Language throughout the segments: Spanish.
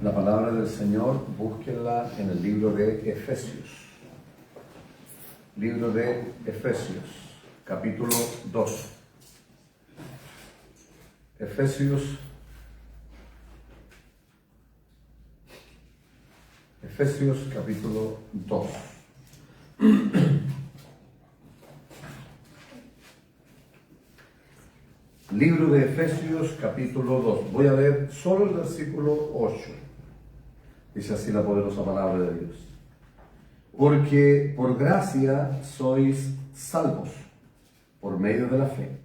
La palabra del Señor, búsquenla en el libro de Efesios. Libro de Efesios, capítulo 2. Efesios capítulo 2. Libro de Efesios capítulo 2. Voy a leer solo el versículo 8. Dice así la poderosa palabra de Dios. Porque por gracia sois salvos por medio de la fe.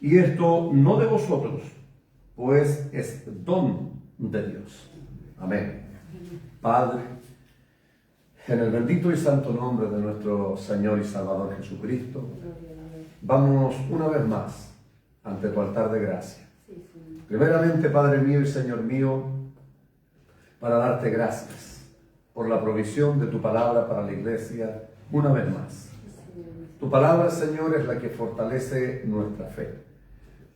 Y esto no de vosotros, pues es don de Dios. Amén. Padre, en el bendito y santo nombre de nuestro Señor y Salvador Jesucristo, vamos una vez más ante tu altar de gracia. Primeramente, Padre mío y Señor mío, para darte gracias por la provisión de tu palabra para la iglesia una vez más. Tu palabra, Señor, es la que fortalece nuestra fe.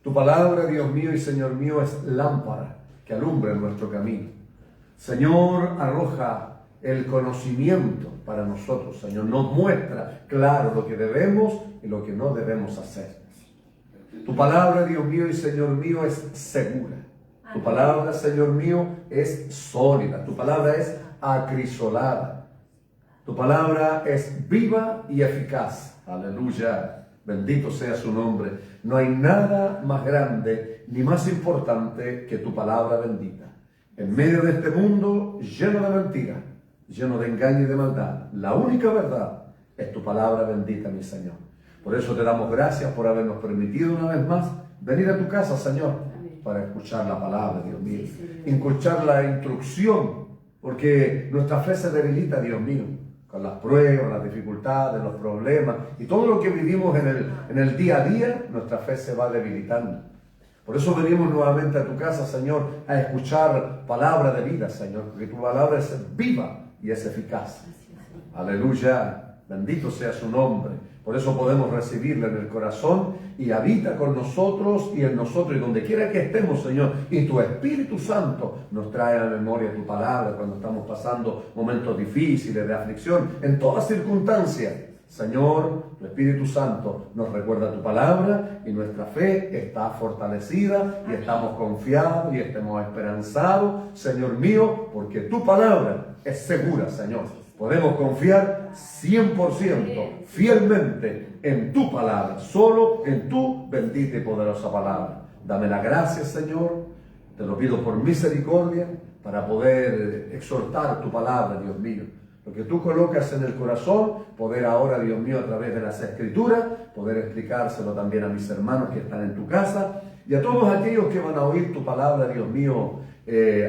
Tu palabra, Dios mío y Señor mío, es lámpara que alumbra nuestro camino. Señor, arroja el conocimiento para nosotros, Señor. Nos muestra claro lo que debemos y lo que no debemos hacer. Tu palabra, Dios mío y Señor mío, es segura. Tu palabra, Señor mío, es sólida. Tu palabra es acrisolada. Tu palabra es viva y eficaz. Aleluya. Bendito sea su nombre. No hay nada más grande ni más importante que tu palabra bendita. En medio de este mundo lleno de mentira, lleno de engaño y de maldad, la única verdad es tu palabra bendita, mi Señor. Por eso te damos gracias por habernos permitido una vez más venir a tu casa, Señor, para escuchar la palabra, Dios mío. Escuchar la instrucción, porque nuestra fe se debilita, Dios mío, con las pruebas, las dificultades, los problemas y todo lo que vivimos en el día a día, nuestra fe se va debilitando. Por eso venimos nuevamente a tu casa, Señor, a escuchar palabra de vida, Señor, porque tu palabra es viva y es eficaz. Aleluya, bendito sea su nombre. Por eso podemos recibirla en el corazón y habita con nosotros y en nosotros y donde quiera que estemos, Señor. Y tu Espíritu Santo nos trae a la memoria tu palabra cuando estamos pasando momentos difíciles de aflicción, en todas circunstancias. Señor, tu Espíritu Santo nos recuerda tu palabra y nuestra fe está fortalecida y estamos confiados y estamos esperanzados, Señor mío, porque tu palabra es segura, Señor. Podemos confiar 100% fielmente en tu palabra, solo en tu bendita y poderosa palabra. Dame la gracia, Señor, te lo pido por misericordia, para poder exhortar tu palabra, Dios mío. Lo que tú colocas en el corazón, poder ahora, Dios mío, a través de las Escrituras, poder explicárselo también a mis hermanos que están en tu casa y a todos aquellos que van a oír tu palabra, Dios mío,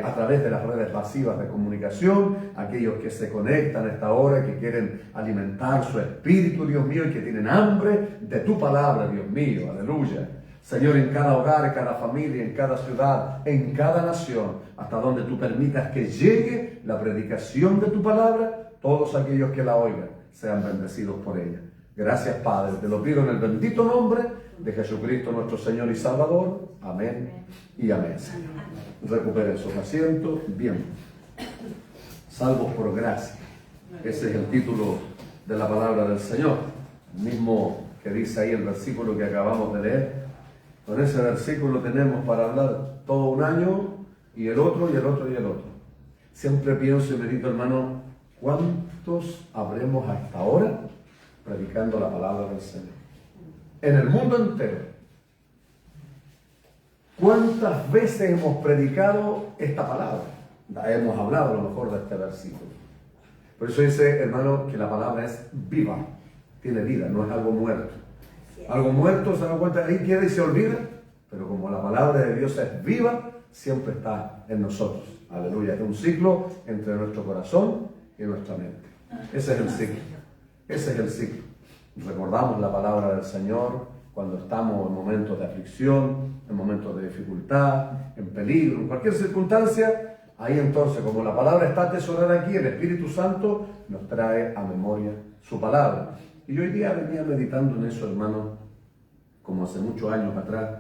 a través de las redes masivas de comunicación, aquellos que se conectan a esta hora, que quieren alimentar su espíritu, Dios mío, y que tienen hambre de tu palabra, Dios mío, aleluya. Señor, en cada hogar, en cada familia, en cada ciudad, en cada nación, hasta donde tú permitas que llegue la predicación de tu palabra, todos aquellos que la oigan sean bendecidos por ella. Gracias, Padre, te lo pido en el bendito nombre de Jesucristo nuestro Señor y Salvador. Amén y amén. Recuperen sus asientos. Bien. Salvos por gracia. Ese es el título de la palabra del Señor. El mismo que dice ahí el versículo que acabamos de leer. Con ese versículo tenemos para hablar todo un año y el otro y el otro y el otro. Siempre pienso y medito, hermano, ¿cuántos habremos hasta ahora predicando la palabra del Señor? En el mundo entero. ¿Cuántas veces hemos predicado esta palabra? Hemos hablado a lo mejor de este versículo. Por eso dice, hermano, que la palabra es viva, tiene vida, no es algo muerto. Algo muerto, se da cuenta, ahí queda y se olvida, pero como la palabra de Dios es viva, siempre está en nosotros. Aleluya, es un ciclo entre nuestro corazón y nuestra mente. Ese es el ciclo, ese es el ciclo. Recordamos la palabra del Señor cuando estamos en momentos de aflicción, en momentos de dificultad, en peligro, en cualquier circunstancia. Ahí entonces, como la palabra está atesorada aquí, el Espíritu Santo nos trae a memoria su palabra. Y yo hoy día venía meditando en eso, hermano, como hace muchos años atrás,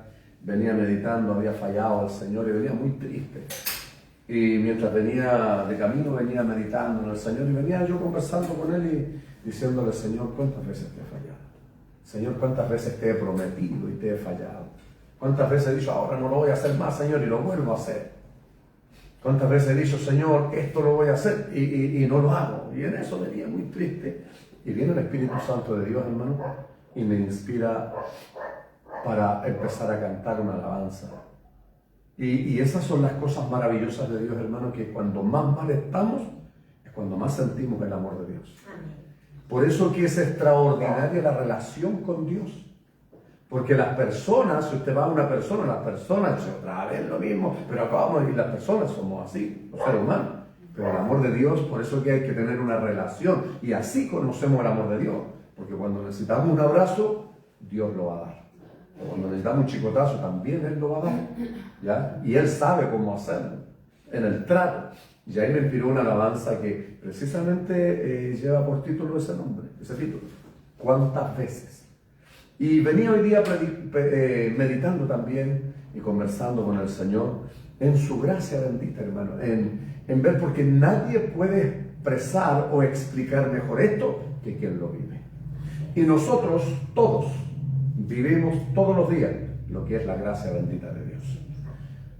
venía meditando, había fallado al Señor y venía muy triste. Y mientras venía de camino, venía meditando en el Señor y venía yo conversando con Él y diciéndole, Señor, ¿cuántas veces te he fallado? Señor, ¿cuántas veces te he prometido y te he fallado? ¿Cuántas veces he dicho, ahora no lo voy a hacer más, Señor, y lo vuelvo a hacer? ¿Cuántas veces he dicho, Señor, esto lo voy a hacer y no lo hago? Y en eso venía muy triste. Y viene el Espíritu Santo de Dios, hermano, y me inspira para empezar a cantar una alabanza. Y esas son las cosas maravillosas de Dios, hermano, que cuando más mal estamos, es cuando más sentimos el amor de Dios. Por eso que es extraordinaria la relación con Dios. Porque las personas, si usted va a una persona, las personas dicen otra vez lo mismo, pero acabamos de decir, las personas somos así, los seres humanos. Pero el amor de Dios, por eso que hay que tener una relación. Y así conocemos el amor de Dios. Porque cuando necesitamos un abrazo, Dios lo va a dar. Cuando necesitamos un chicotazo, también Él lo va a dar. ¿Ya? Y Él sabe cómo hacerlo. En el trato. Y ahí me inspiró una alabanza que precisamente lleva por título ese nombre, ese título. ¿Cuántas veces? Y venía hoy día meditando también y conversando con el Señor en su gracia bendita, hermano, en ver, porque nadie puede expresar o explicar mejor esto que quien lo vive. Y nosotros todos vivimos todos los días lo que es la gracia bendita de Dios.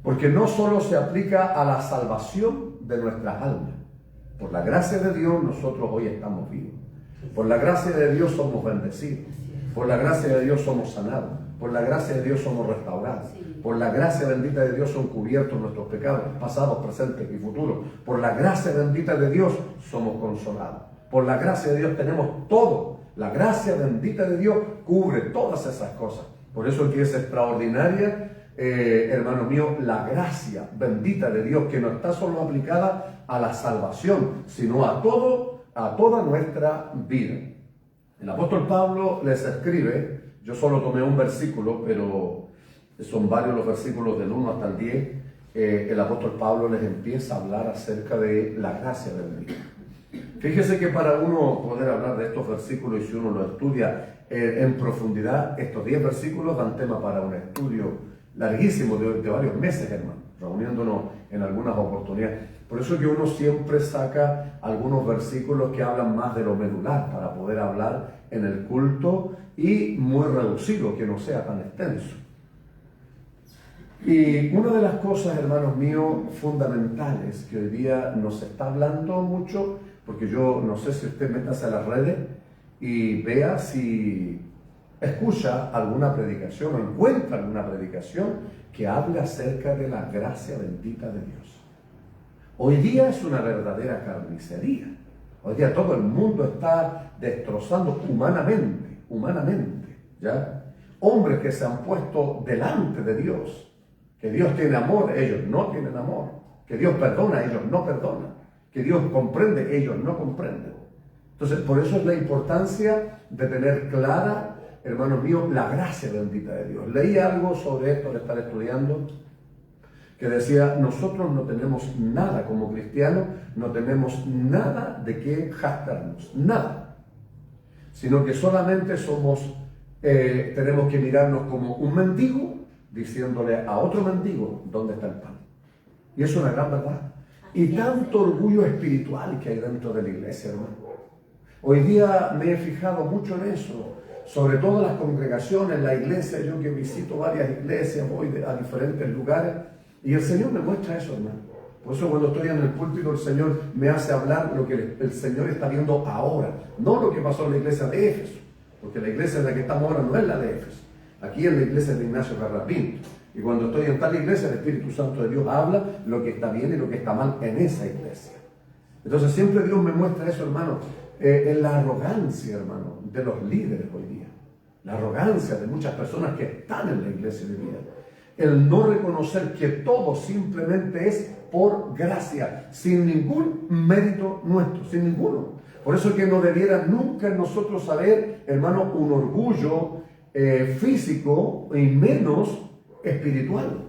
Porque no solo se aplica a la salvación de nuestras almas. Por la gracia de Dios nosotros hoy estamos vivos. Por la gracia de Dios somos bendecidos. Por la gracia de Dios somos sanados. Por la gracia de Dios somos restaurados. Por la gracia bendita de Dios son cubiertos nuestros pecados, pasados, presentes y futuros. Por la gracia bendita de Dios somos consolados. Por la gracia de Dios tenemos todo. La gracia bendita de Dios cubre todas esas cosas. Por eso es que es extraordinaria, hermano mío, la gracia bendita de Dios, que no está solo aplicada a la salvación, sino a toda nuestra vida. El apóstol Pablo les escribe, yo solo tomé un versículo, pero son varios los versículos del 1 hasta el 10, el apóstol Pablo les empieza a hablar acerca de la gracia bendita. Fíjese que para uno poder hablar de estos versículos, y si uno lo estudia en profundidad, estos 10 versículos dan tema para un estudio larguísimo de varios meses, hermano, reuniéndonos en algunas oportunidades. Por eso es que uno siempre saca algunos versículos que hablan más de lo medular para poder hablar en el culto y muy reducido, que no sea tan extenso. Y una de las cosas, hermanos míos, fundamentales que hoy día nos está hablando mucho, porque yo no sé si usted métase a las redes y vea si escucha alguna predicación o encuentra alguna predicación que hable acerca de la gracia bendita de Dios. Hoy día es una verdadera carnicería. Hoy día todo el mundo está destrozando humanamente, ¿ya? Hombres que se han puesto delante de Dios, que Dios tiene amor, ellos no tienen amor, que Dios perdona, ellos no perdonan, que Dios comprende, ellos no comprenden. Entonces, por eso es la importancia de tener clara, hermanos míos, la gracia bendita de Dios. Leí algo sobre esto al estar estudiando, que decía, nosotros no tenemos nada como cristianos, no tenemos nada de qué jactarnos, nada, sino que solamente tenemos que mirarnos como un mendigo, diciéndole a otro mendigo, ¿dónde está el pan? Y es una gran verdad. Y tanto orgullo espiritual que hay dentro de la iglesia, hermano. Hoy día me he fijado mucho en eso, sobre todo las congregaciones, la iglesia, yo que visito varias iglesias, voy a diferentes lugares, y el Señor me muestra eso, hermano. Por eso cuando estoy en el púlpito, el Señor me hace hablar lo que el Señor está viendo ahora, no lo que pasó en la iglesia de Éfeso, porque la iglesia en la que estamos ahora no es la de Éfeso. Aquí es la iglesia de Ignacio Carrapinto. Y cuando estoy en tal iglesia, el Espíritu Santo de Dios habla lo que está bien y lo que está mal en esa iglesia. Entonces siempre Dios me muestra eso, hermano, en la arrogancia, hermano, de los líderes hoy día. La arrogancia de muchas personas que están en la iglesia hoy día. El no reconocer que todo simplemente es por gracia, sin ningún mérito nuestro, sin ninguno. Por eso es que no debiera nunca nosotros haber, hermano, un orgullo físico y menos espiritual.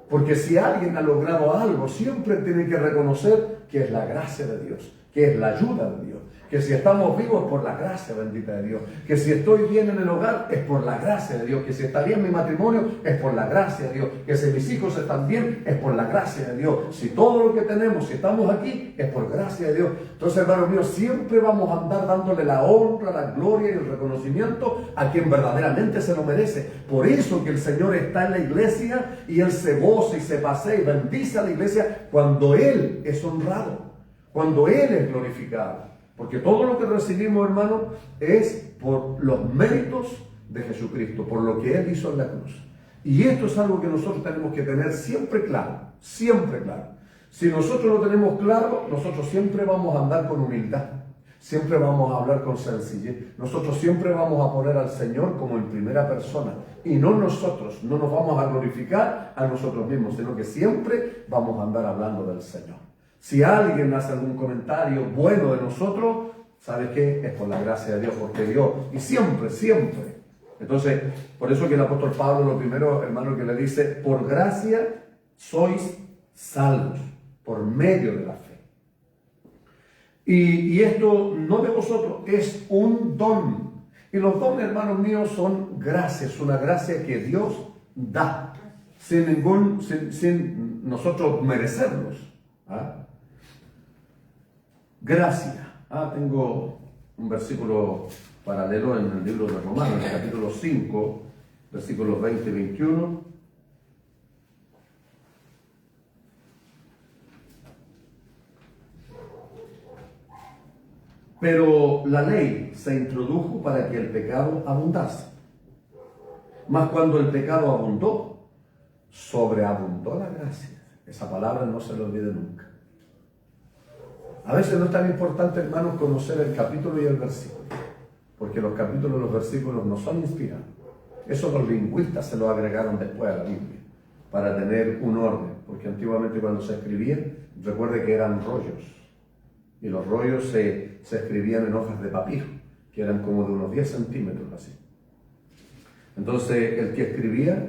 Porque si alguien ha logrado algo, siempre tiene que reconocer que es la gracia de Dios, que es la ayuda de Dios, Que si estamos vivos es por la gracia bendita de Dios. Que si estoy bien en el hogar es por la gracia de Dios. Que si está bien mi matrimonio es por la gracia de Dios. Que si mis hijos están bien es por la gracia de Dios. Si todo lo que tenemos, si estamos aquí, es por gracia de Dios. Entonces, hermanos míos, siempre vamos a andar dándole la honra, la gloria y el reconocimiento a quien verdaderamente se lo merece. Por eso que el Señor está en la iglesia y Él se goza y se pasea y bendice a la iglesia cuando Él es honrado, cuando Él es glorificado. Porque todo lo que recibimos, hermano, es por los méritos de Jesucristo, por lo que Él hizo en la cruz. Y esto es algo que nosotros tenemos que tener siempre claro, siempre claro. Si nosotros lo tenemos claro, nosotros siempre vamos a andar con humildad, siempre vamos a hablar con sencillez, nosotros siempre vamos a poner al Señor como en primera persona. Y no nosotros, no nos vamos a glorificar a nosotros mismos, sino que siempre vamos a andar hablando del Señor. Si alguien hace algún comentario bueno de nosotros, ¿sabe qué? Es por la gracia de Dios, porque Dios, y siempre, siempre. Entonces, por eso que el apóstol Pablo, lo primero, hermano, que le dice, por gracia sois salvos, por medio de la fe. Y esto no de vosotros, es un don. Y los dones, hermanos míos, son gracias, una gracia que Dios da, sin nosotros merecerlos. ¿Ah? Gracia. Tengo un versículo paralelo en el libro de Romanos, capítulo 5, versículos 20 y 21. Pero la ley se introdujo para que el pecado abundase. Mas cuando el pecado abundó, sobreabundó la gracia. Esa palabra no se lo olvide nunca. A veces no es tan importante, hermanos, conocer el capítulo y el versículo, porque los capítulos y los versículos no son inspirados. Eso los lingüistas se lo agregaron después a la Biblia, para tener un orden, porque antiguamente cuando se escribían, recuerde que eran rollos, y los rollos se escribían en hojas de papiro, que eran como de unos 10 centímetros así. Entonces el que escribía,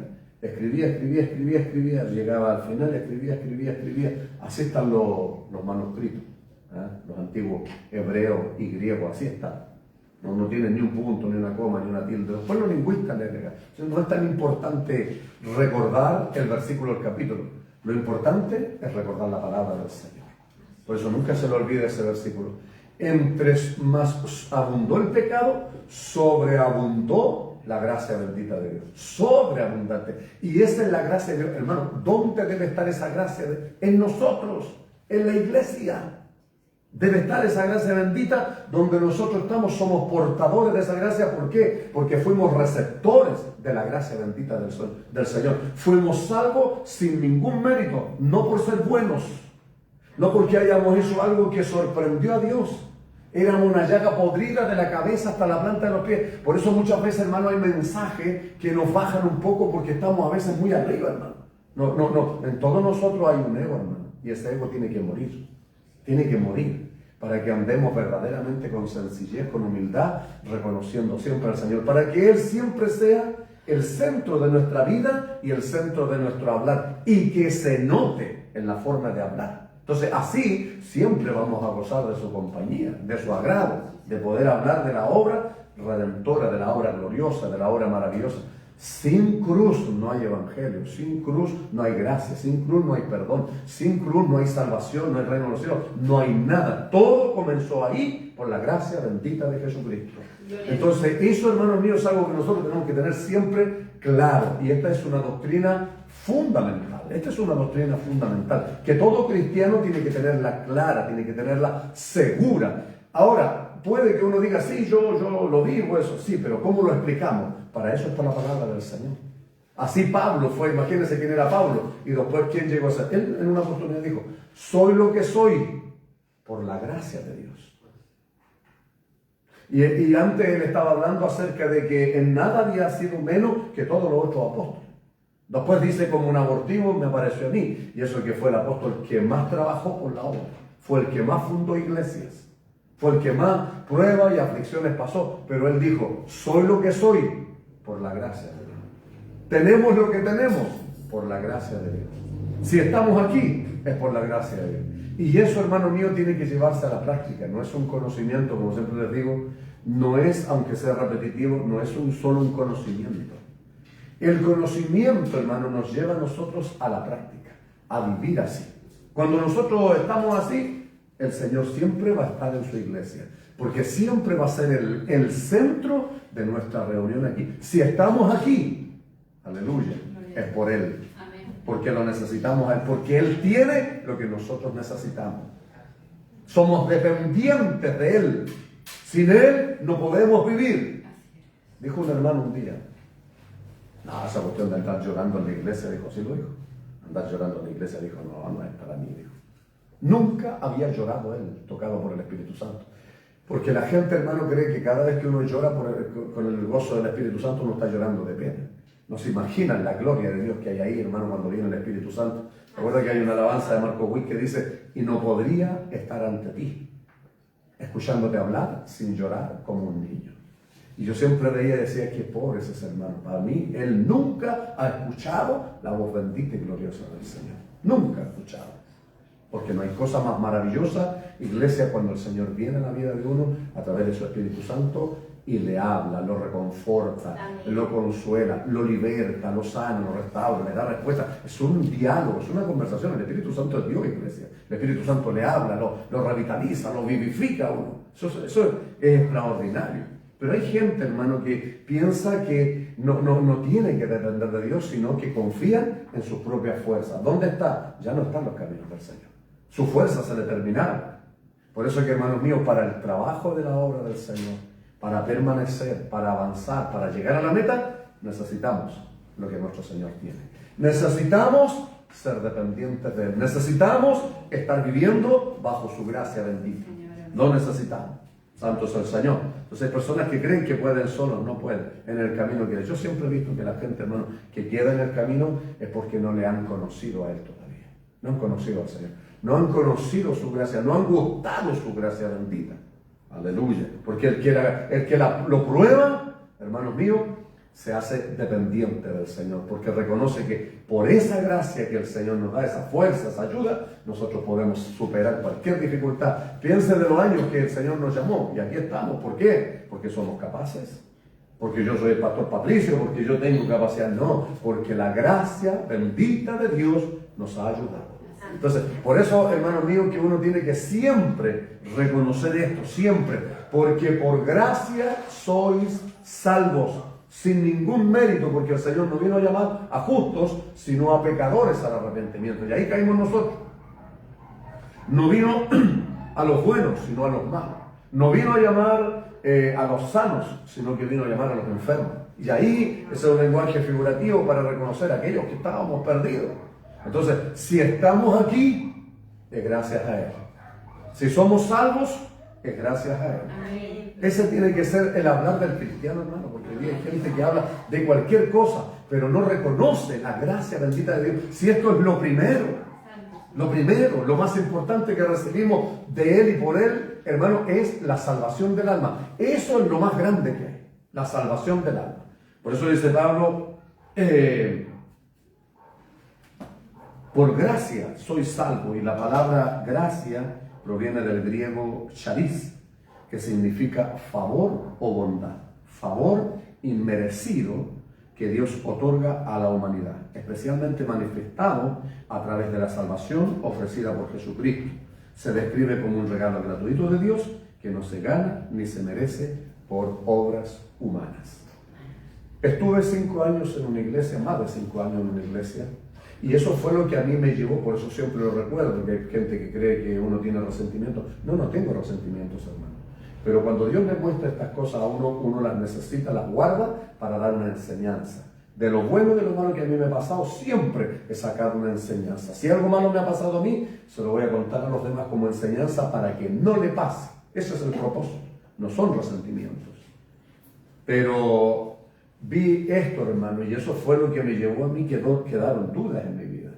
llegaba al final, escribía. Así están los manuscritos, los antiguos hebreos y griegos, así están. No tienen ni un punto, ni una coma, ni una tilde. Después los lingüistas le agregan. No es tan importante recordar el versículo del capítulo. Lo importante es recordar la palabra del Señor. Por eso nunca se le olvide ese versículo. Entre más abundó el pecado, sobreabundó la gracia bendita de Dios. Sobreabundante. Y esa es la gracia de Dios. Hermano, ¿dónde debe estar esa gracia? En nosotros, en la iglesia. Debe estar esa gracia bendita donde nosotros estamos, somos portadores de esa gracia. ¿Por qué? Porque fuimos receptores de la gracia bendita del Señor. Fuimos salvos sin ningún mérito, no por ser buenos, no porque hayamos hecho algo que sorprendió a Dios. Éramos una llaga podrida de la cabeza hasta la planta de los pies. Por eso muchas veces, hermano, hay mensajes que nos bajan un poco porque estamos a veces muy arriba, hermano. No. En todos nosotros hay un ego, hermano. Y ese ego tiene que morir. Tiene que morir para que andemos verdaderamente con sencillez, con humildad, reconociendo siempre al Señor, para que Él siempre sea el centro de nuestra vida y el centro de nuestro hablar, y que se note en la forma de hablar. Entonces, así siempre vamos a gozar de su compañía, de su agrado, de poder hablar de la obra redentora, de la obra gloriosa, de la obra maravillosa. Sin cruz no hay evangelio, sin cruz no hay gracia, sin cruz no hay perdón, sin cruz no hay salvación, no hay reino de los cielos, no hay nada. Todo comenzó ahí por la gracia bendita de Jesucristo. Entonces, eso, hermanos míos, es algo que nosotros tenemos que tener siempre claro. Y esta es una doctrina fundamental. Esta es una doctrina fundamental que todo cristiano tiene que tenerla clara, tiene que tenerla segura. Ahora, puede que uno diga, sí, yo lo vivo eso, sí, pero ¿cómo lo explicamos? Para eso está la palabra del Señor. Así Pablo fue, imagínense quién era Pablo, y después quién llegó a ser. Él en una oportunidad dijo, soy lo que soy por la gracia de Dios. Y antes él estaba hablando acerca de que en nada había sido menos que todos los otros apóstoles. Después dice, como un abortivo me apareció a mí, y eso que fue el apóstol que más trabajó por la obra, fue el que más fundó iglesias, fue el que más pruebas y aflicciones pasó, pero él dijo, soy lo que soy por la gracia de Dios. Tenemos lo que tenemos por la gracia de Dios. Si estamos aquí, es por la gracia de Dios. Y eso, hermano mío, tiene que llevarse a la práctica. No es un conocimiento, como siempre les digo, no es, aunque sea repetitivo, no es solo un conocimiento. El conocimiento, hermano, nos lleva a nosotros a la práctica, a vivir así. Cuando nosotros estamos así, el Señor siempre va a estar en su iglesia, porque siempre va a ser el centro de nuestra reunión aquí. Si estamos aquí, aleluya, es por Él. Porque lo necesitamos a Él, porque Él tiene lo que nosotros necesitamos. Somos dependientes de Él. Sin Él no podemos vivir. Dijo un hermano un día, no, esa cuestión de andar llorando en la iglesia, dijo, sí lo dijo. Andar llorando en la iglesia, dijo, no es para mí, dijo. Nunca había llorado él, tocado por el Espíritu Santo. Porque la gente, hermano, cree que cada vez que uno llora con el gozo del Espíritu Santo, uno está llorando de pena. No se imaginan la gloria de Dios que hay ahí, hermano, cuando viene el Espíritu Santo. Recuerda que hay una alabanza de Marco Witt que dice, y no podría estar ante ti, escuchándote hablar sin llorar como un niño. Y yo siempre veía y decía, qué pobre es ese hermano. Para mí, él nunca ha escuchado la voz bendita y gloriosa del Señor. Nunca ha escuchado. Porque no hay cosa más maravillosa, iglesia, cuando el Señor viene a la vida de uno a través de su Espíritu Santo y le habla, lo reconforta, amén, lo consuela, lo liberta, lo sana, lo restaura, le da respuesta. Es un diálogo, es una conversación. El Espíritu Santo es Dios, iglesia. El Espíritu Santo le habla, lo revitaliza, lo vivifica a uno. Eso es extraordinario. Pero hay gente, hermano, que piensa que no tiene que depender de Dios, sino que confían en sus propias fuerzas. ¿Dónde está? Ya no están los caminos del Señor. Sus fuerzas se le terminaron. Por eso que, hermanos míos, para el trabajo de la obra del Señor, para permanecer, para avanzar, para llegar a la meta, necesitamos lo que nuestro Señor tiene. Necesitamos ser dependientes de Él. Necesitamos estar viviendo bajo su gracia bendita. Lo necesitamos. Santo es el Señor. Entonces hay personas que creen que pueden solos, no pueden, en el camino que yo siempre he visto que la gente, hermano, que queda en el camino es porque no le han conocido a Él todavía. No han conocido al Señor. No han conocido su gracia, no han gustado su gracia bendita. Aleluya. Porque el que lo prueba, hermanos míos, se hace dependiente del Señor, porque reconoce que por esa gracia que el Señor nos da, esa fuerza, esa ayuda, nosotros podemos superar cualquier dificultad. Piensen de los años que el Señor nos llamó, y aquí estamos. ¿Por qué? Porque somos capaces. Porque yo soy el pastor Patricio, porque yo tengo capacidad. No, porque la gracia bendita de Dios nos ha ayudado. Entonces, por eso, hermanos míos, que uno tiene que siempre reconocer esto, siempre, porque por gracia sois salvos, sin ningún mérito, porque el Señor no vino a llamar a justos, sino a pecadores al arrepentimiento. Y ahí caímos nosotros. No vino a los buenos, sino a los malos. No vino a llamar a los sanos, sino que vino a llamar a los enfermos. Y ahí ese es un lenguaje figurativo para reconocer a aquellos que estábamos perdidos. Entonces, si estamos aquí, es gracias a Él. Si somos salvos, es gracias a Él. Amén. Ese tiene que ser el hablar del cristiano, hermano, porque hoy hay gente que habla de cualquier cosa, pero no reconoce la gracia bendita de Dios. Si esto es lo primero, lo más importante que recibimos de Él y por Él, hermano, es la salvación del alma. Eso es lo más grande que hay, la salvación del alma. Por eso dice Pablo, por gracia soy salvo, y la palabra gracia proviene del griego charis, que significa favor o bondad, favor inmerecido que Dios otorga a la humanidad, especialmente manifestado a través de la salvación ofrecida por Jesucristo. Se describe como un regalo gratuito de Dios que no se gana ni se merece por obras humanas. Estuve 5 años en una iglesia, más de 5 años en una iglesia, y eso fue lo que a mí me llevó, por eso siempre lo recuerdo, porque hay gente que cree que uno tiene resentimiento. No tengo resentimientos, hermano. Pero cuando Dios le muestra estas cosas a uno las necesita, las guarda para dar una enseñanza. De lo bueno y de lo malo que a mí me ha pasado, siempre he sacado una enseñanza. Si algo malo me ha pasado a mí, se lo voy a contar a los demás como enseñanza para que no le pase. Ese es el propósito. No son resentimientos. Pero vi esto, hermano, y eso fue lo que me llevó a mí, que no quedaron dudas en mi vida.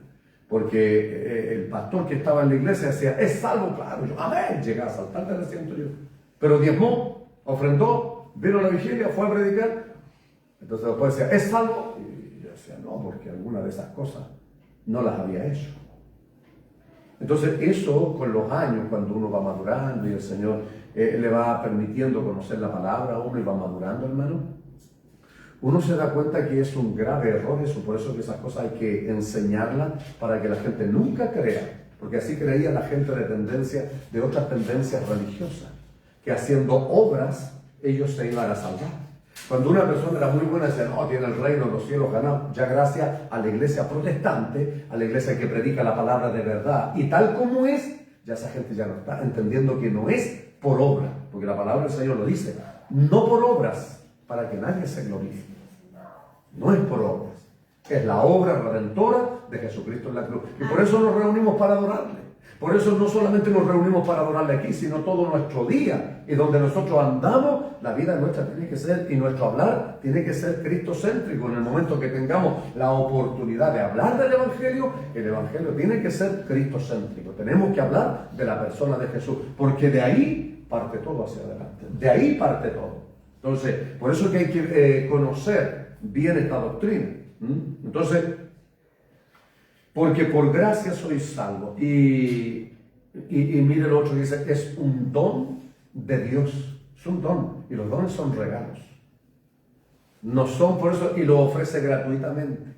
Porque el pastor que estaba en la iglesia decía, es salvo, claro. Yo, amén, llegué a saltar del asiento yo. Pero diezmó, ofrendó, vino a la vigilia, fue a predicar. Entonces después decía, ¿es salvo? Y yo decía, no, porque alguna de esas cosas no las había hecho. Entonces eso con los años, cuando uno va madurando y el Señor le va permitiendo conocer la palabra a uno y va madurando, hermano, uno se da cuenta que es un grave error eso. Por eso que esas cosas hay que enseñarlas para que la gente nunca crea, porque así creía la gente de otras tendencias religiosas, que haciendo obras ellos se iban a salvar. Cuando una persona era muy buena, decía, no, tiene el reino de los cielos ganado, ya gracias a la iglesia protestante, a la iglesia que predica la palabra de verdad, y tal como es, ya esa gente ya no está entendiendo que no es por obra, porque la palabra del Señor lo dice, no por obras, para que nadie se glorifique. No es por obras, es la obra redentora de Jesucristo en la cruz. Y por eso nos reunimos para adorarle. Por eso no solamente nos reunimos para adorarle aquí, sino todo nuestro día. Y donde nosotros andamos, la vida nuestra tiene que ser, y nuestro hablar tiene que ser cristocéntrico. En el momento que tengamos la oportunidad de hablar del Evangelio, el Evangelio tiene que ser cristocéntrico. Tenemos que hablar de la persona de Jesús, porque de ahí parte todo hacia adelante. De ahí parte todo. Entonces, por eso que hay que conocer bien esta doctrina. Entonces, porque por gracia sois salvos. Y mire lo otro que dice, es un don de Dios. Es un don. Y los dones son regalos. No son por eso, y lo ofrece gratuitamente.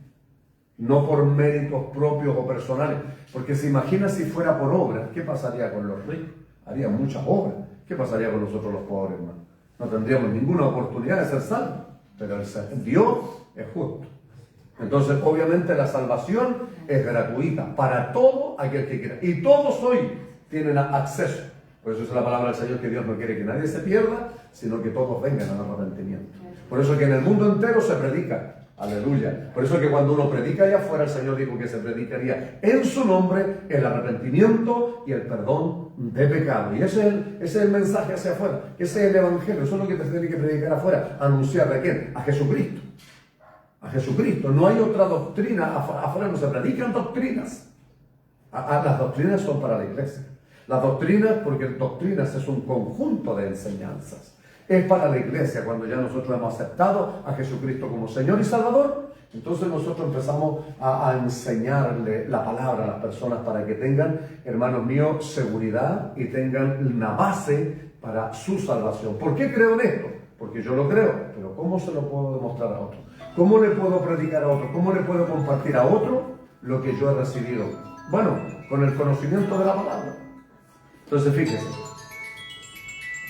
No por méritos propios o personales. Porque se imagina si fuera por obras, ¿qué pasaría con los ricos? Harían muchas obras. ¿Qué pasaría con nosotros los pobres, hermano? No tendríamos ninguna oportunidad de ser salvos. Pero Dios es justo. Entonces, obviamente, la salvación es gratuita para todo aquel que quiera. Y todos hoy tienen acceso. Por eso es la palabra del Señor, que Dios no quiere que nadie se pierda, sino que todos vengan al arrepentimiento. Por eso que en el mundo entero se predica. Aleluya. Por eso que cuando uno predica allá afuera, el Señor dijo que se predicaría en su nombre el arrepentimiento y el perdón de pecado. Y ese es el mensaje hacia afuera. Ese es el Evangelio. Eso es lo que te tiene que predicar afuera. ¿Anunciar de quién? A Jesucristo. A Jesucristo. No hay otra doctrina. Afuera no se predican doctrinas. Las doctrinas son para la iglesia. Las doctrinas, porque doctrinas es un conjunto de enseñanzas. Es para la iglesia. Cuando ya nosotros hemos aceptado a Jesucristo como Señor y Salvador, entonces nosotros empezamos a enseñarle la palabra a las personas para que tengan, hermanos míos, seguridad y tengan una base para su salvación. ¿Por qué creo en esto? Porque yo lo creo, pero ¿cómo se lo puedo demostrar a otro? ¿Cómo le puedo predicar a otro? ¿Cómo le puedo compartir a otro lo que yo he recibido? Bueno, con el conocimiento de la palabra. Entonces fíjese,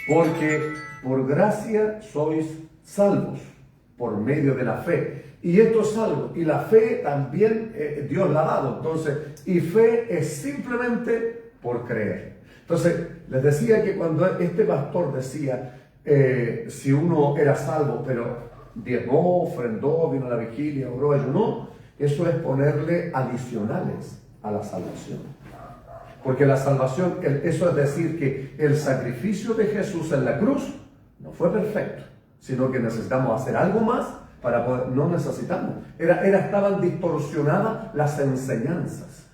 porque por gracia sois salvos por medio de la fe. Y esto es salvo. Y la fe también Dios la ha dado. Entonces, y fe es simplemente por creer. Entonces, les decía que cuando este pastor decía, si uno era salvo, pero diezmó, ofrendó, vino a la vigilia, oró, ayunó, eso es ponerle adicionales a la salvación. Porque la salvación, eso es decir que el sacrificio de Jesús en la cruz no fue perfecto, sino que necesitamos hacer algo más para poder. No necesitamos. Estaban distorsionadas las enseñanzas.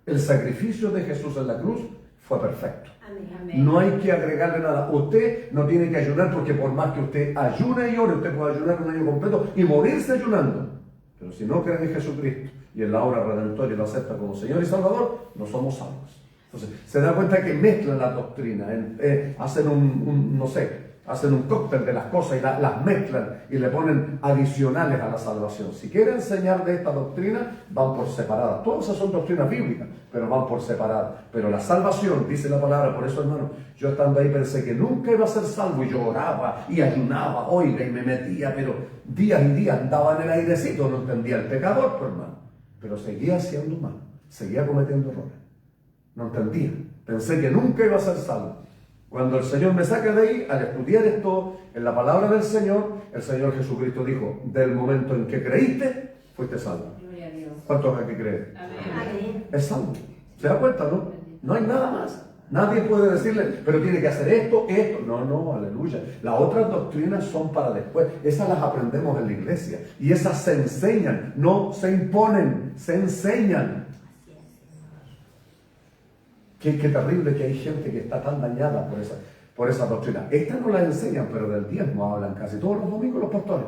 El sacrificio de Jesús en la cruz fue perfecto. Amén. No hay que agregarle nada. Usted no tiene que ayunar, porque por más que usted ayune y ore, usted puede ayunar un año completo y morirse ayunando. Pero si no cree en Jesucristo y en la obra redentora y lo acepta como Señor y Salvador, no somos salvos. Entonces, se da cuenta que mezclan las doctrinas, hacen hacen un cóctel de las cosas y las mezclan y le ponen adicionales a la salvación. Si quieren enseñar de esta doctrina, van por separadas. Todas esas son doctrinas bíblicas, pero van por separadas. Pero la salvación, dice la palabra, por eso, hermano, yo estando ahí pensé que nunca iba a ser salvo, y yo oraba y ayunaba, oiga, y me metía, pero días y días andaba en el airecito, no entendía el pecador, pues, hermano. Pero seguía siendo humano, seguía cometiendo errores. No entendía. Pensé que nunca iba a ser salvo. Cuando el Señor me saca de ahí, al estudiar esto en la palabra del Señor, el Señor Jesucristo dijo, del momento en que creíste, fuiste salvo. Gloria a Dios. ¿Cuántos hay que creer? Amén. Es salvo. ¿Se da cuenta, no? No hay nada más. Nadie puede decirle, pero tiene que hacer esto. No, aleluya. Las otras doctrinas son para después. Esas las aprendemos en la iglesia. Y esas se enseñan, no se imponen, se enseñan. Qué terrible que hay gente que está tan dañada por esa doctrina. Estas no las enseñan, pero del diezmo hablan casi todos los domingos los pastores.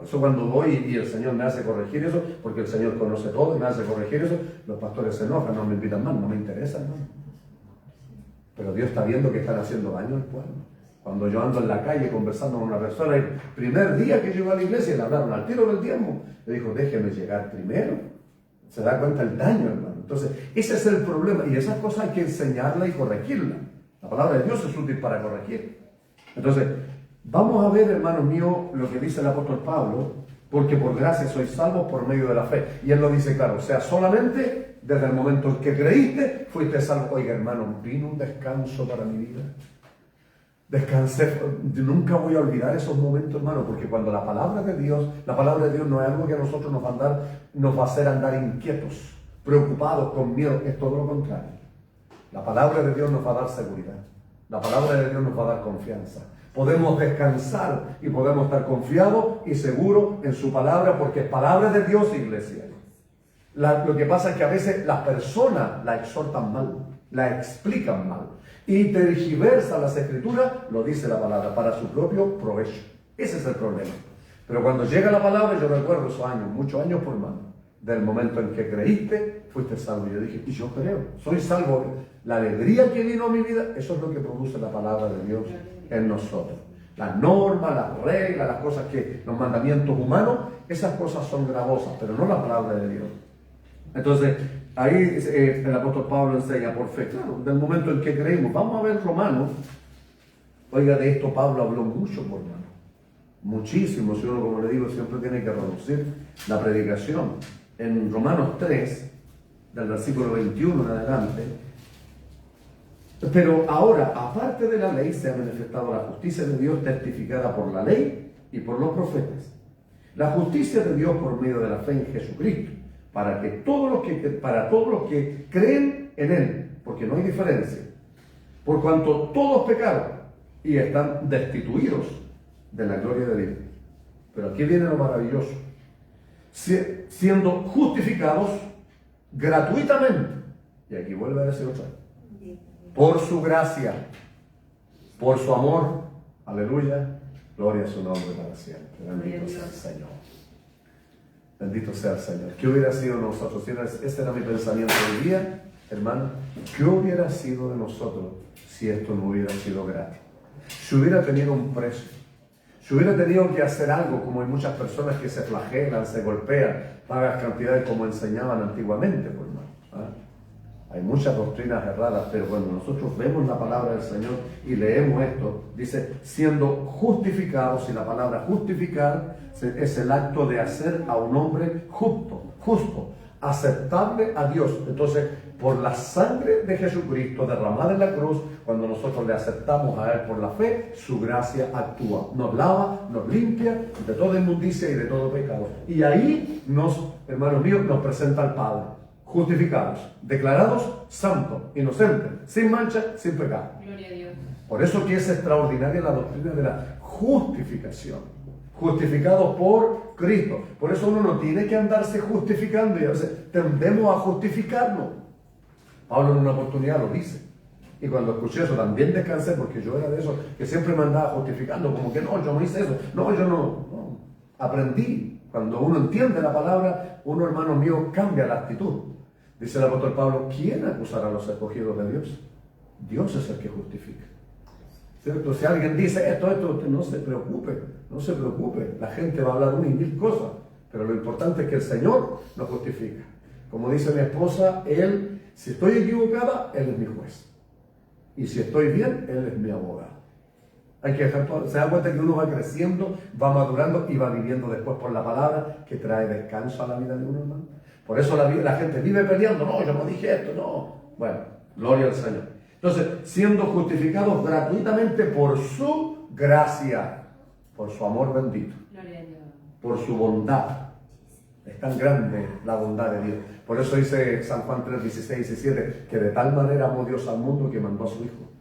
Eso cuando voy y el Señor me hace corregir eso, porque el Señor conoce todo y me hace corregir eso, los pastores se enojan, no me invitan más, no me interesa, ¿no? Pero Dios está viendo que están haciendo daño al pueblo. Cuando yo ando en la calle conversando con una persona, el primer día que llegó a la iglesia le hablaron al tiro del diezmo, le dijo, déjeme llegar primero. Se da cuenta el daño, hermano. Entonces, ese es el problema, y esas cosas hay que enseñarla y corregirla. La palabra de Dios es útil para corregir. Entonces, vamos a ver, hermanos míos, lo que dice el apóstol Pablo, porque por gracia sois salvos por medio de la fe. Y él lo dice claro, o sea, solamente desde el momento en que creíste, fuiste salvo. Oiga, hermano, vino un descanso para mi vida. Descansé, nunca voy a olvidar esos momentos, hermano, porque cuando la palabra de Dios no es algo que a nosotros nos va a hacer andar inquietos, preocupados, con miedo, es todo lo contrario. La palabra de Dios nos va a dar seguridad, la palabra de Dios nos va a dar confianza. Podemos descansar y podemos estar confiados y seguros en su palabra, porque es palabra de Dios, iglesia. Lo que pasa es que a veces las personas la exhortan mal, la explican mal y tergiversan las escrituras, lo dice la palabra, para su propio provecho. Ese es el problema. Pero cuando llega la palabra, yo recuerdo esos años, muchos años por mano, del momento en que creíste, fuiste salvo. Yo dije, y yo creo, soy salvo. La alegría que vino a mi vida, eso es lo que produce la palabra de Dios en nosotros. Las normas, las reglas, las cosas los mandamientos humanos, esas cosas son gravosas, pero no la palabra de Dios. Entonces, ahí el apóstol Pablo enseña por fe, claro, del momento en que creímos. Vamos a ver Romanos. Oiga, de esto Pablo habló mucho, por mano. Muchísimo, si uno, como le digo, siempre tiene que reducir la predicación. En Romanos 3, del versículo 21 en adelante, pero ahora, aparte de la ley, se ha manifestado la justicia de Dios testificada por la ley y por los profetas. La justicia de Dios por medio de la fe en Jesucristo, para todos los que creen en Él, porque no hay diferencia, por cuanto todos pecaron y están destituidos de la gloria de Dios. Pero aquí viene lo maravilloso, siendo justificados gratuitamente, y aquí vuelve a decir otra vez, por su gracia, por su amor, aleluya, gloria a su nombre para siempre. Bendito sea el Señor. Bendito sea el Señor. ¿Qué hubiera sido de nosotros? Este era mi pensamiento del día, hermano. ¿Qué hubiera sido de nosotros si esto no hubiera sido gratis? Si hubiera tenido un precio, si hubiera tenido que hacer algo, como hay muchas personas que se flagelan, se golpean, pagan cantidades como enseñaban antiguamente, pues, hermano. Hay muchas doctrinas erradas, pero cuando nosotros vemos la palabra del Señor y leemos esto, dice, siendo justificados, y la palabra justificar es el acto de hacer a un hombre justo, aceptable a Dios. Entonces, por la sangre de Jesucristo derramada en la cruz, cuando nosotros le aceptamos a Él por la fe, su gracia actúa, nos lava, nos limpia de toda inmundicia y de todo pecado. Y ahí hermanos míos, nos presenta al Padre. Justificados, declarados santos, inocentes, sin mancha, sin pecado. Gloria a Dios. Por eso que es extraordinaria la doctrina de la justificación. Justificados por Cristo. Por eso uno no tiene que andarse justificando y a veces tendemos a justificarnos. Pablo en una oportunidad lo dice. Y cuando escuché eso también descansé, porque yo era de esos que siempre me andaba justificando, como que no, yo no hice eso, no, yo no. Aprendí. Cuando uno entiende la palabra, uno, hermano mío, cambia la actitud. Dice el apóstol Pablo, ¿quién acusará a los escogidos de Dios? Dios es el que justifica. ¿Cierto? Si alguien dice esto, usted no se preocupe. La gente va a hablar una y mil cosas, pero lo importante es que el Señor nos justifica. Como dice mi esposa, si estoy equivocada, Él es mi juez. Y si estoy bien, Él es mi abogado. Hay que dejar todo. Se da cuenta que uno va creciendo, va madurando y va viviendo después por la palabra que trae descanso a la vida de uno, hermano. Por eso la gente vive peleando. No, yo no dije esto, no. Bueno, gloria al Señor. Entonces, siendo justificados gratuitamente por su gracia, por su amor bendito, por su bondad. Es tan grande la bondad de Dios. Por eso dice San Juan 3, 16 y 17, que de tal manera amó Dios al mundo que mandó a su Hijo,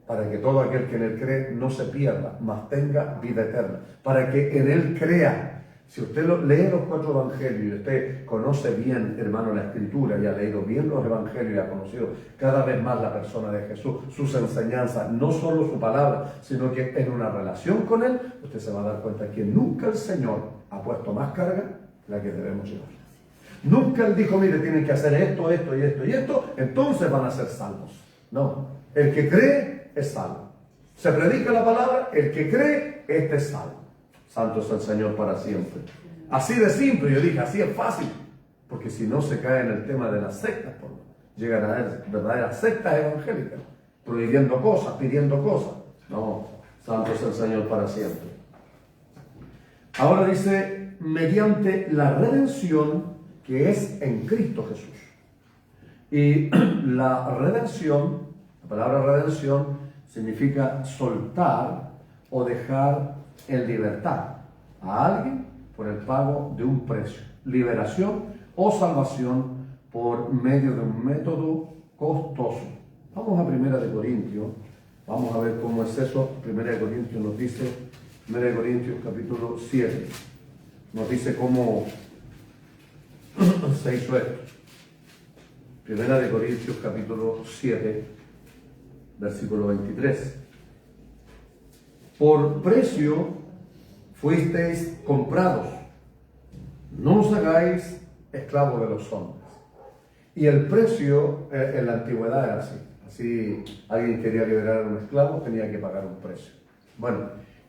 para que todo aquel que en Él cree no se pierda, mas tenga vida eterna. Para que en Él crea. Si usted lee los 4 evangelios y usted conoce bien, hermano, la escritura y ha leído bien los evangelios y ha conocido cada vez más la persona de Jesús, sus enseñanzas, no solo su palabra, sino que en una relación con Él, usted se va a dar cuenta que nunca el Señor ha puesto más carga que la que debemos llevar. Nunca Él dijo, mire, tienen que hacer esto, esto y esto y esto, entonces van a ser salvos. No, el que cree es salvo. Se predica la palabra, el que cree, este es salvo. Santo es el Señor para siempre. Así de simple, yo dije, así es fácil. Porque si no se cae en el tema de las sectas, llegan a ver verdaderas sectas evangélicas, prohibiendo cosas, pidiendo cosas. No, santo es el Señor para siempre. Ahora dice, mediante la redención que es en Cristo Jesús. Y la redención, la palabra redención, significa soltar o dejar en libertad a alguien por el pago de un precio, liberación o salvación por medio de un método costoso. Vamos a 1 de Corintios, vamos a ver cómo es eso. 1 de Corintios nos dice, 1 de Corintios capítulo 7, nos dice cómo se hizo esto. 1 de Corintios capítulo 7, versículo 23. Por precio fuisteis comprados, no os hagáis esclavos de los hombres. Y el precio en la antigüedad era así. Así alguien quería liberar a un esclavo, tenía que pagar un precio. Bueno,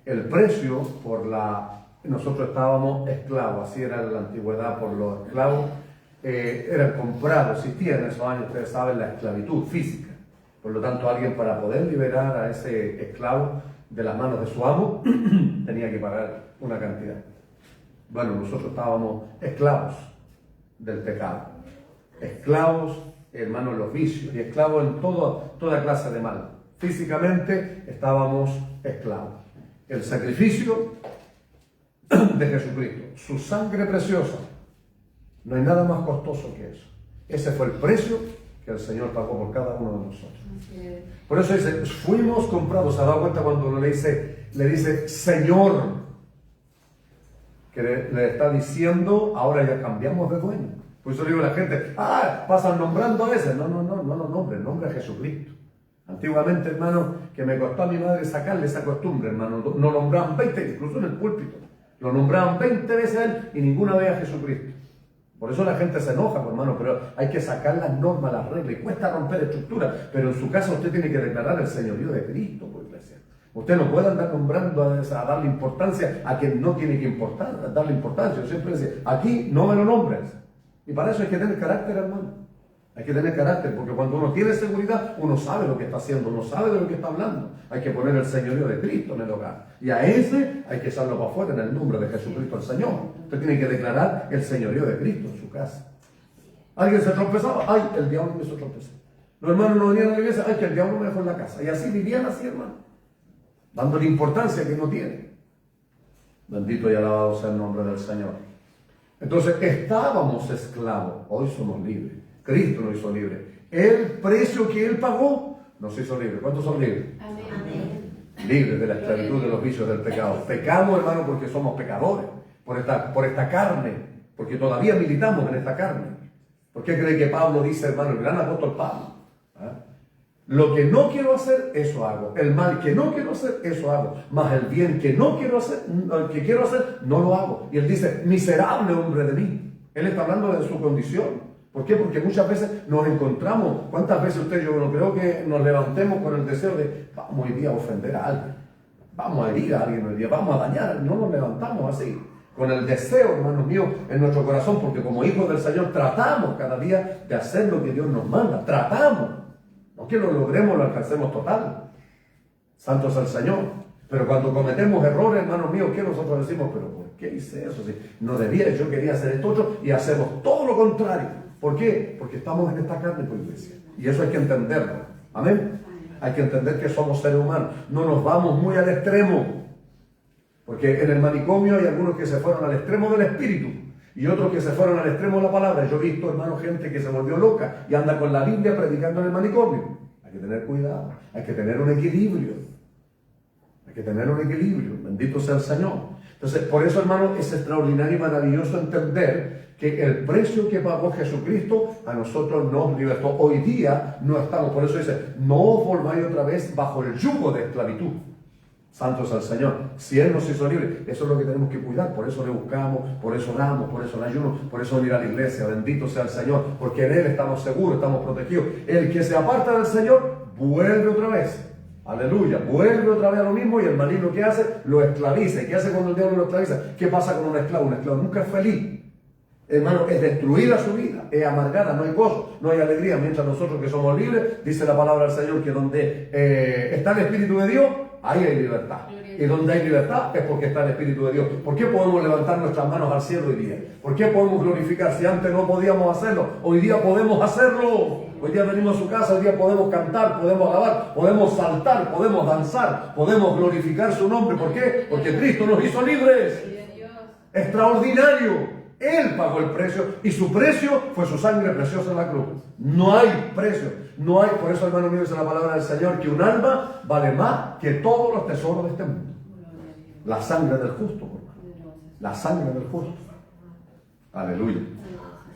el precio nosotros estábamos esclavos, así era en la antigüedad por los esclavos, eran comprados, existía en esos años, ustedes saben, la esclavitud física. Por lo tanto, alguien para poder liberar a ese esclavo de las manos de su amo, tenía que pagar una cantidad. Bueno, nosotros estábamos esclavos del pecado, esclavos, hermanos, en los vicios, y esclavos en toda clase de mal. Físicamente estábamos esclavos. El sacrificio de Jesucristo, su sangre preciosa, no hay nada más costoso que eso. Ese fue el precio que el Señor pagó por cada uno de nosotros. Por eso dice, fuimos comprados. ¿Se ha dado cuenta cuando uno le dice Señor? Que le está diciendo, ahora ya cambiamos de dueño. Por eso digo a la gente, pasan nombrando a ese. No lo nombre, nombre a Jesucristo. Antiguamente, hermano, que me costó a mi madre sacarle esa costumbre, hermano. No nombraban 20, incluso en el púlpito. Lo nombraban 20 veces a él y ninguna vez a Jesucristo. Por eso la gente se enoja, hermano, pero hay que sacar las normas, las reglas, y cuesta romper estructuras. Pero en su caso usted tiene que declarar el señorío de Cristo, por iglesia. Usted no puede andar nombrando a darle importancia a quien no tiene que darle importancia. Yo siempre decía, aquí no me lo nombres. Y para eso hay que tener carácter, hermano. Hay que tener carácter, porque cuando uno tiene seguridad, uno sabe lo que está haciendo, uno sabe de lo que está hablando. Hay que poner el señorío de Cristo en el hogar. Y a ese hay que echarlo para afuera en el nombre de Jesucristo el Señor. Usted tiene que declarar el señorío de Cristo en su casa. ¿Alguien se tropezaba? ¡Ay, el diablo me hizo tropezar! Los hermanos no venían a la iglesia, ¡ay, que el diablo me dejó en la casa! Y así vivían así, hermano, dándole importancia que no tiene. Bendito y alabado sea el nombre del Señor. Entonces, estábamos esclavos, hoy somos libres. Cristo nos hizo libres. El precio que Él pagó nos hizo libres. ¿Cuántos son libres? Amén. Libres de la esclavitud, de los vicios del pecado. Pecamos, hermano, porque somos pecadores. Por esta carne. Porque todavía militamos en esta carne. ¿Por qué cree que Pablo dice, hermano, el gran apóstol Pablo? Lo que no quiero hacer, eso hago. El mal que no quiero hacer, eso hago. Mas el bien que no quiero hacer, el que quiero hacer, no lo hago. Y él dice, miserable hombre de mí. Él está hablando de su condición. ¿Por qué? Porque muchas veces nos encontramos. ¿Cuántas veces usted, yo no creo que nos levantemos con el deseo de, vamos hoy día a ofender a alguien? Vamos a herir a alguien hoy día, vamos a dañar. No nos levantamos así. Con el deseo, hermanos míos, en nuestro corazón, porque como hijos del Señor tratamos cada día de hacer lo que Dios nos manda. Tratamos. No que lo logremos, lo alcancemos total. Santo es el Señor. Pero cuando cometemos errores, hermanos míos, ¿qué nosotros decimos? Pero ¿por qué hice eso? Si no debía, yo quería hacer esto otro, y hacemos todo lo contrario. ¿Por qué? Porque estamos en esta carne, por iglesia. Y eso hay que entenderlo. Amén. Hay que entender que somos seres humanos. No nos vamos muy al extremo. Porque en el manicomio hay algunos que se fueron al extremo del espíritu y otros que se fueron al extremo de la palabra. Yo he visto, hermano, gente que se volvió loca y anda con la Biblia predicando en el manicomio. Hay que tener cuidado. Hay que tener un equilibrio. Hay que tener un equilibrio. Bendito sea el Señor. Entonces, por eso, hermano, es extraordinario y maravilloso entender que el precio que pagó Jesucristo a nosotros nos libertó. Hoy día no estamos, por eso dice, no os volváis otra vez bajo el yugo de esclavitud. Santos al Señor. Si Él nos hizo libres, eso es lo que tenemos que cuidar. Por eso le buscamos, por eso oramos, por eso le ayuno, por eso venir a la iglesia. Bendito sea el Señor, porque en Él estamos seguros, estamos protegidos. El que se aparta del Señor, vuelve otra vez. Aleluya, vuelve otra vez a lo mismo, y el maligno, ¿qué hace? Lo esclaviza. ¿Y qué hace cuando el diablo lo esclaviza? ¿Qué pasa con un esclavo? Un esclavo nunca es feliz. Hermano, es destruida su vida, es amargada, no hay gozo, no hay alegría. Mientras nosotros que somos libres, dice la palabra del Señor, que donde está el Espíritu de Dios, ahí hay libertad. Y donde hay libertad es porque está el Espíritu de Dios. ¿Por qué podemos levantar nuestras manos al cielo hoy día? ¿Por qué podemos glorificar? Si antes no podíamos hacerlo, hoy día podemos hacerlo. Hoy día venimos a su casa, hoy día podemos cantar, podemos alabar, podemos saltar, podemos danzar, podemos glorificar su nombre. ¿Por qué? Porque Cristo nos hizo libres. Extraordinario. Él pagó el precio, y su precio fue su sangre preciosa en la cruz. No hay precio, no hay. Por eso, hermano mío, dice la palabra del Señor, que un alma vale más que todos los tesoros de este mundo. La sangre del justo, hermano. La sangre del justo. Aleluya.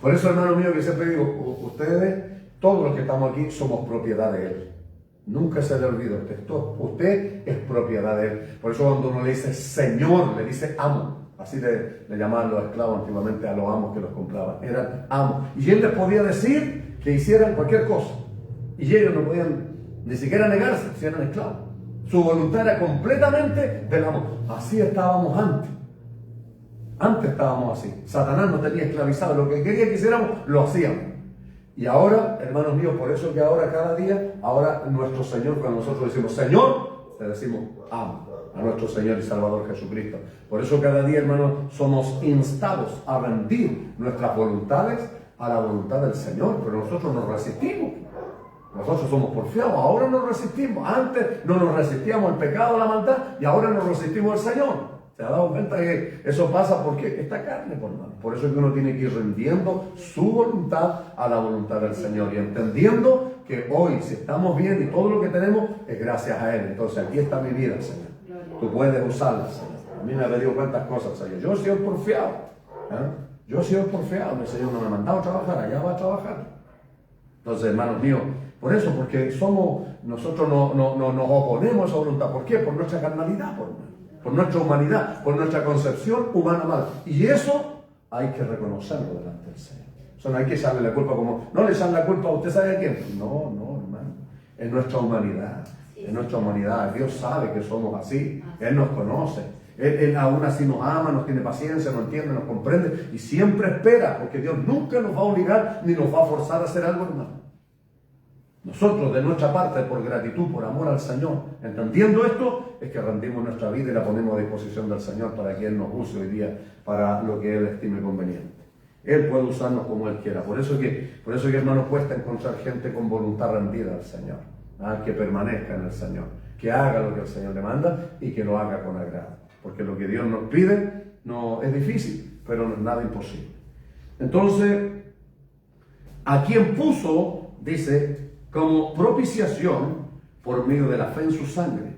Por eso, hermano mío, que siempre digo, ustedes, todos los que estamos aquí, somos propiedad de Él. Nunca se le olvide usted es propiedad de Él. Por eso cuando uno le dice Señor, le dice amo. Así le llamaban los esclavos antiguamente a los amos que los compraban. Eran amos. Y Él les podía decir que hicieran cualquier cosa. Y ellos no podían ni siquiera negarse si eran esclavos. Su voluntad era completamente del amo. Así estábamos antes. Antes estábamos así. Satanás nos tenía esclavizados. Lo que quería que hiciéramos, lo hacíamos. Y ahora, hermanos míos, por eso que ahora cada día, ahora nuestro Señor, cuando nosotros decimos Señor, le decimos amo a nuestro Señor y Salvador Jesucristo. Por eso cada día, hermanos, somos instados a rendir nuestras voluntades a la voluntad del Señor, pero nosotros nos resistimos. Nosotros somos porfiados, ahora nos resistimos. Antes no nos resistíamos al pecado, a la maldad, y ahora nos resistimos al Señor. ¿Se ha dado cuenta que eso pasa porque esta carne, por mano? Por eso es que uno tiene que ir rendiendo su voluntad a la voluntad del Señor y entendiendo que hoy, si estamos bien y todo lo que tenemos es gracias a Él. Entonces, aquí está mi vida, Señor. Tú puedes usarla, Señor. A mí me ha pedido cuántas cosas, Señor. Yo he sido porfiado. Yo he sido porfiado. El Señor no me ha mandado a trabajar, allá va a trabajar. Entonces, hermanos míos, por eso, porque nosotros no nos oponemos a esa voluntad. ¿Por qué? Por nuestra carnalidad, por nuestra humanidad, por nuestra concepción humana mal. Y eso hay que reconocerlo delante del Señor. Eso no hay que echarle la culpa como, no le echan la culpa a usted, ¿sabe a quién? No, hermano. Es nuestra humanidad. Es nuestra humanidad. Dios sabe que somos así. Él nos conoce. Él aún así nos ama, nos tiene paciencia, nos entiende, nos comprende y siempre espera, porque Dios nunca nos va a obligar ni nos va a forzar a hacer algo, hermano. Nosotros, de nuestra parte, por gratitud, por amor al Señor, entendiendo esto, es que rendimos nuestra vida y la ponemos a disposición del Señor para que Él nos use hoy día para lo que Él estime conveniente. Él puede usarnos como Él quiera. Por eso que hermano, cuesta encontrar gente con voluntad rendida al Señor, que permanezca en el Señor, que haga lo que el Señor le manda y que lo haga con agrado. Porque lo que Dios nos pide no es difícil, pero no es nada imposible. Entonces, a quien puso, dice, como propiciación por medio de la fe en su sangre,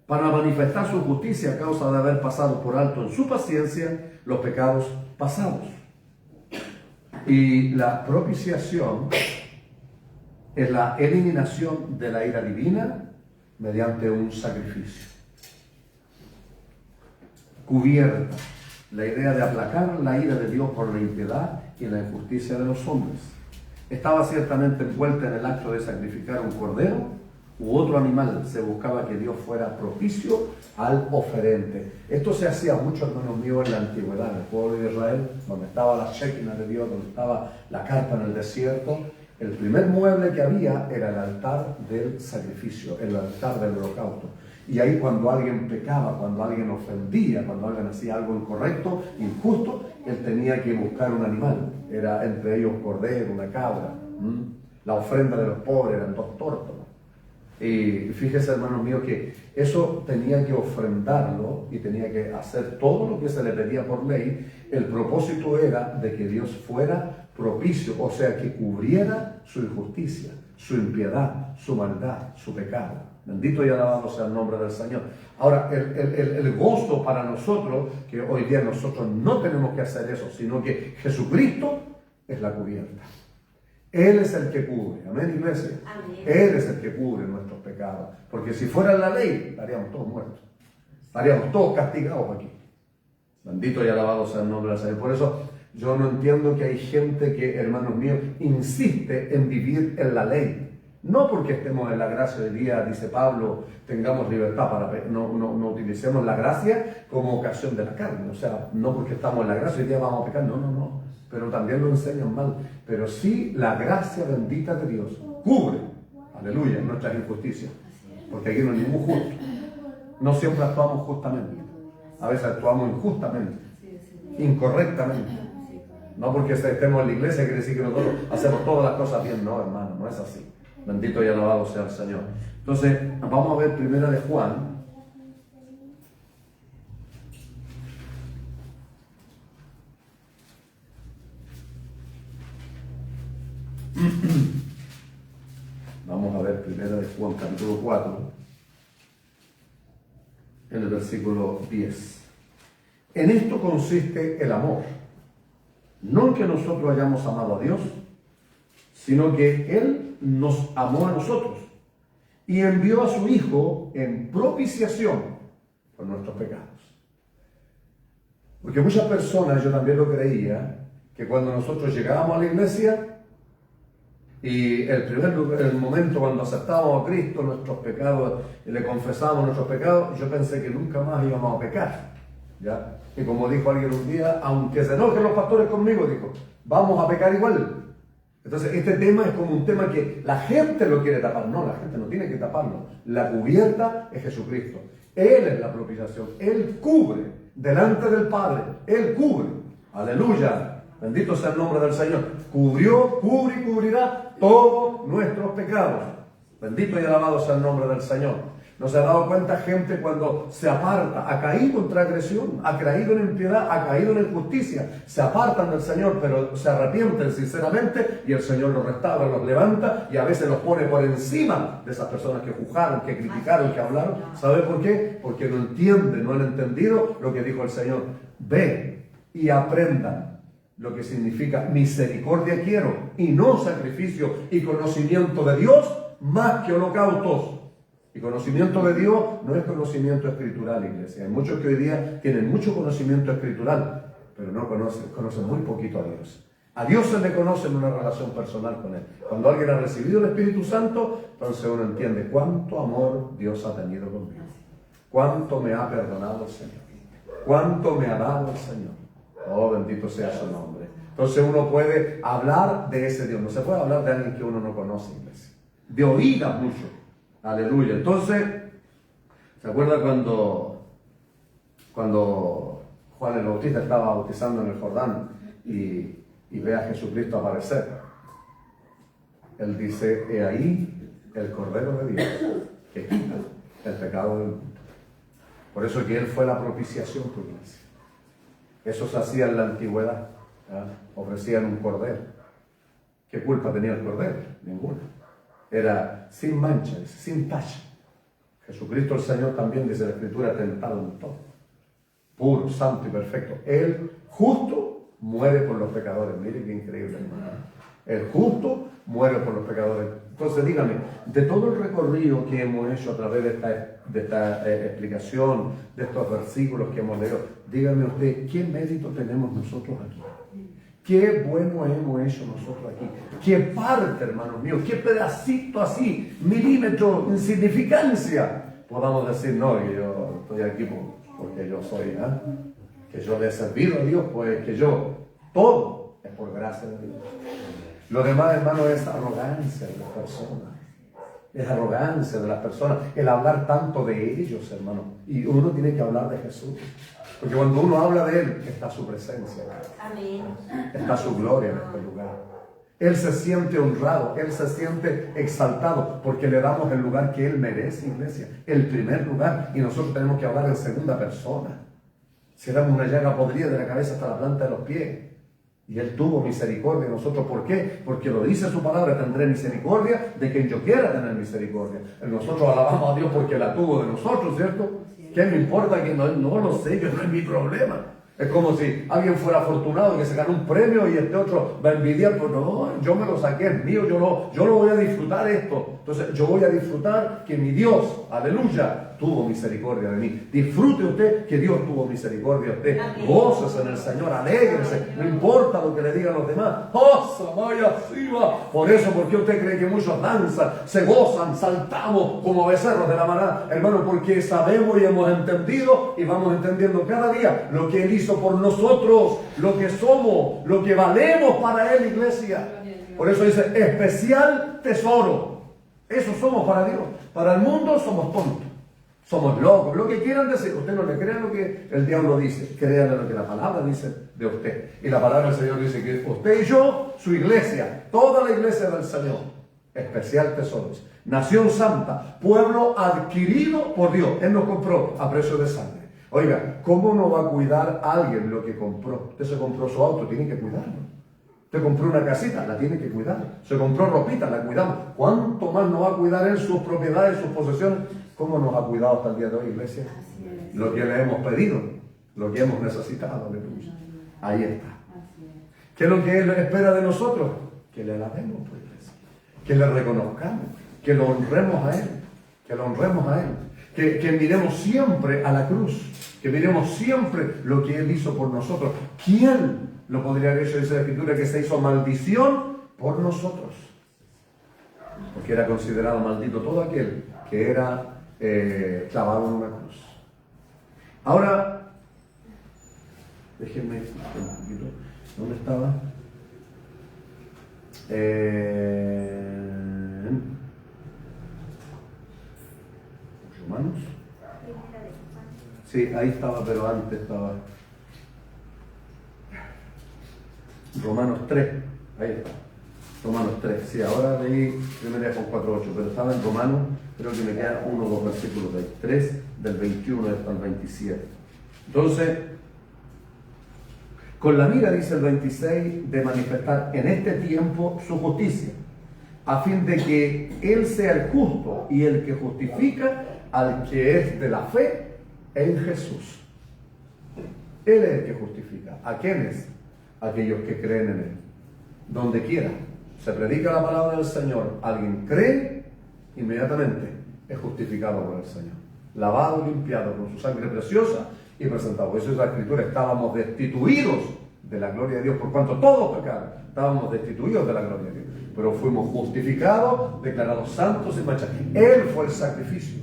para manifestar su justicia a causa de haber pasado por alto en su paciencia los pecados pasados. Y la propiciación es la eliminación de la ira divina mediante un sacrificio. Cubierta, la idea de aplacar la ira de Dios por la impiedad y la injusticia de los hombres. Estaba ciertamente envuelta en el acto de sacrificar un cordero u otro animal. Se buscaba que Dios fuera propicio al oferente. Esto se hacía mucho, hermanos míos, en la antigüedad, en el pueblo de Israel, donde estaba la Shekinah de Dios, donde estaba la carpa en el desierto. El primer mueble que había era el altar del sacrificio, el altar del holocausto. Y ahí cuando alguien pecaba, cuando alguien ofendía, cuando alguien hacía algo incorrecto, injusto, él tenía que buscar un animal. Era entre ellos un cordero, una cabra. La ofrenda de los pobres eran 2 tórtolas. Y fíjese, hermanos míos, que eso tenía que ofrendarlo y tenía que hacer todo lo que se le pedía por ley. El propósito era de que Dios fuera propicio, o sea, que cubriera su injusticia, su impiedad, su maldad, su pecado. Bendito y alabado sea el nombre del Señor. Ahora, el gozo para nosotros, que hoy día nosotros no tenemos que hacer eso, sino que Jesucristo es la cubierta. Él es el que cubre. Amén, iglesia. Amén. Él es el que cubre nuestros pecados. Porque si fuera la ley, estaríamos todos muertos. Estaríamos todos castigados aquí. Bendito y alabado sea el nombre del Señor. Por eso yo no entiendo que hay gente que, hermanos míos, insiste en vivir en la ley. No porque estemos en la gracia de día, dice Pablo, tengamos libertad para no utilicemos la gracia como ocasión de la carne. O sea, no porque estamos en la gracia hoy día vamos a pecar. No. Pero también lo enseñan mal. Pero sí la gracia bendita de Dios cubre, aleluya, nuestras injusticias. Porque aquí no hay ningún justo. No siempre actuamos justamente. A veces actuamos injustamente, incorrectamente. No porque estemos en la iglesia quiere decir que nosotros hacemos todas las cosas bien. No, hermano, no es así. Bendito y alabado sea el Señor. Entonces, vamos a ver primera de Juan. Vamos a ver primera de Juan, capítulo 4, en el versículo 10. En esto consiste el amor. No en que nosotros hayamos amado a Dios, sino que Él nos amó a nosotros y envió a su Hijo en propiciación por nuestros pecados. Porque muchas personas, yo también lo creía, que cuando nosotros llegábamos a la iglesia y el momento cuando aceptábamos a Cristo, nuestros pecados, y le confesábamos nuestros pecados, yo pensé que nunca más íbamos a pecar, ¿ya? Y como dijo alguien un día, aunque se enojen los pastores conmigo, dijo, vamos a pecar igual. Entonces este tema es como un tema que la gente lo quiere tapar. No, la gente no tiene que taparlo. La cubierta es Jesucristo. Él es la propiciación. Él cubre delante del Padre. Él cubre. Aleluya. Bendito sea el nombre del Señor. Cubrió, cubre y cubrirá todos nuestros pecados. Bendito y alabado sea el nombre del Señor. ¿No se ha dado cuenta gente cuando se aparta? Ha caído en transgresión, ha caído en impiedad, ha caído en injusticia. Se apartan del Señor, pero se arrepienten sinceramente y el Señor los restaura, los levanta y a veces los pone por encima de esas personas que juzgaron, que criticaron, que hablaron. ¿Sabe por qué? Porque no entienden, no han entendido lo que dijo el Señor. Ve y aprendan lo que significa misericordia quiero y no sacrificio y conocimiento de Dios más que holocaustos. Y conocimiento de Dios no es conocimiento escritural, iglesia. Hay muchos que hoy día tienen mucho conocimiento escritural, pero no conocen muy poquito a Dios. A Dios se le conoce en una relación personal con Él. Cuando alguien ha recibido el Espíritu Santo, entonces uno entiende cuánto amor Dios ha tenido conmigo. Cuánto me ha perdonado el Señor. Cuánto me ha dado el Señor. Oh, bendito sea su nombre. Entonces uno puede hablar de ese Dios. No se puede hablar de alguien que uno no conoce, iglesia. De oídas mucho. Aleluya. Entonces, ¿se acuerda cuando Juan el Bautista estaba bautizando en el Jordán y ve a Jesucristo aparecer? Él dice, he ahí el Cordero de Dios que quita el pecado del mundo. Por eso que Él fue la propiciación por la iglesia. Eso se hacía en la antigüedad. Ofrecían un cordero. ¿Qué culpa tenía el cordero? Ninguna. Era sin mancha, sin tacha. Jesucristo el Señor también, dice la Escritura, tentado en todo. Puro, santo y perfecto. El justo muere por los pecadores. Mire qué increíble, hermano. El justo muere por los pecadores. Entonces dígame, de todo el recorrido que hemos hecho a través de esta explicación, de estos versículos que hemos leído, dígame usted, ¿qué mérito tenemos nosotros aquí? Qué bueno hemos hecho nosotros aquí. Qué parte, hermanos míos, qué pedacito así, milímetro, insignificancia. Podamos decir, no, que yo estoy aquí porque yo soy, que yo le he servido a Dios, pues que yo, todo es por gracia de Dios. Lo demás, hermano, es arrogancia de las personas. Es arrogancia de las personas. El hablar tanto de ellos, hermano. Y uno tiene que hablar de Jesús. Porque cuando uno habla de Él, está su presencia. Amén. Está su gloria en este lugar. Él se siente honrado, Él se siente exaltado, porque le damos el lugar que Él merece, iglesia. El primer lugar. Y nosotros tenemos que hablar en segunda persona. Si damos una llaga podrida de la cabeza hasta la planta de los pies. Y Él tuvo misericordia de nosotros. ¿Por qué? Porque lo dice su palabra, tendré misericordia de quien yo quiera tener misericordia. Nosotros alabamos a Dios porque la tuvo de nosotros, ¿cierto? ¿Qué me importa que no lo sé? Yo no es mi problema. Es como si alguien fuera afortunado que se ganó un premio y este otro va a envidiar. Pues no, yo me lo saqué, es mío, yo lo voy a disfrutar esto. Entonces yo voy a disfrutar que mi Dios, aleluya, tuvo misericordia de mí. Disfrute usted que Dios tuvo misericordia de usted. Gócese en el Señor, alégrese. No importa lo que le digan los demás. Por eso, ¿por qué usted cree que muchos danzan, se gozan, saltamos como becerros de la manada? Hermano, porque sabemos y hemos entendido y vamos entendiendo cada día lo que Él hizo por nosotros, lo que somos, lo que valemos para Él, iglesia. Por eso dice, especial tesoro. Eso somos para Dios. Para el mundo somos tontos, somos locos, lo que quieran decir. Usted no le crea lo que el diablo dice, créale lo que la palabra dice de usted. Y la palabra del Señor dice que usted y yo, su iglesia, toda la iglesia del Señor, especial tesoro, nación santa, pueblo adquirido por Dios. Él nos compró a precio de sangre. Oiga, ¿cómo no va a cuidar a alguien lo que compró? Usted se compró su auto, tiene que cuidarlo. Usted compró una casita, la tiene que cuidar. Se compró ropita, la cuidamos. ¿Cuánto más nos va a cuidar Él sus propiedades, sus posesiones? ¿Cómo nos ha cuidado hasta el día de hoy, iglesia? Lo que le hemos pedido, lo que hemos necesitado. Ahí está. ¿Qué es lo que Él espera de nosotros? Que le alabemos, pues, iglesia. Que le reconozcamos, que lo honremos a Él, que lo honremos a Él. Que miremos siempre a la cruz, que miremos siempre lo que Él hizo por nosotros. ¿Quién lo podría haber hecho? Dice la Escritura que se hizo maldición por nosotros, porque era considerado maldito todo aquel que era clavado en una cruz. Ahora, déjenme un poquito, ¿dónde estaba? Romanos. Sí, ahí estaba, pero antes estaba Romanos 3, ahí está. Romanos 3, sí, ahora leí 1 con 4:8, pero estaba en Romanos, creo que me quedan 1 o 2 versículos de ahí, 3 del 21 hasta el 27. Entonces, con la mira, dice el 26, de manifestar en este tiempo su justicia, a fin de que Él sea el justo y el que justifica al que es de la fe en Jesús. Él es el que justifica. ¿A quiénes? Aquellos que creen en Él. Donde quiera se predica la palabra del Señor, alguien cree, inmediatamente es justificado por el Señor, lavado y limpiado con su sangre preciosa y presentado. Eso es la Escritura. Estábamos destituidos de la gloria de Dios, por cuanto todos pecaron. Estábamos destituidos de la gloria de Dios, pero fuimos justificados, declarados santos y sin mancha. Él fue el sacrificio.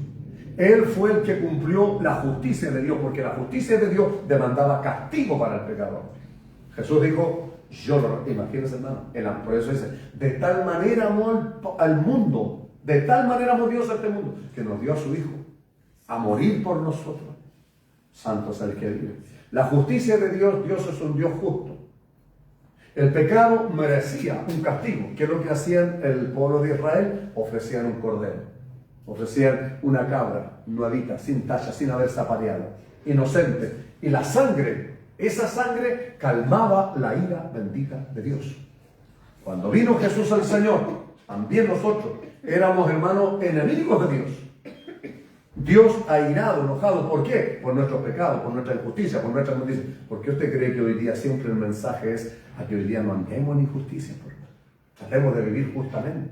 Él fue el que cumplió la justicia de Dios, porque la justicia de Dios demandaba castigo para el pecador. Jesús dijo, imagínense, hermano, por eso dice, de tal manera amó al mundo, de tal manera amó Dios a este mundo, que nos dio a su Hijo a morir por nosotros. Santo es el que vive. La justicia de Dios, Dios es un Dios justo. El pecado merecía un castigo. ¿Qué es lo que hacían el pueblo de Israel? Ofrecían un cordero, ofrecían una cabra nuevita, sin tacha, sin haber zapateado, inocente. Y la sangre, esa sangre calmaba la ira bendita de Dios. Cuando vino Jesús el Señor, también nosotros éramos, hermanos, enemigos de Dios. Dios airado, enojado. ¿Por qué? Por nuestros pecados, por nuestra injusticia, por nuestra injusticia. ¿Por qué usted cree que hoy día siempre el mensaje es a que hoy día no andemos en injusticia? Tratemos de vivir justamente,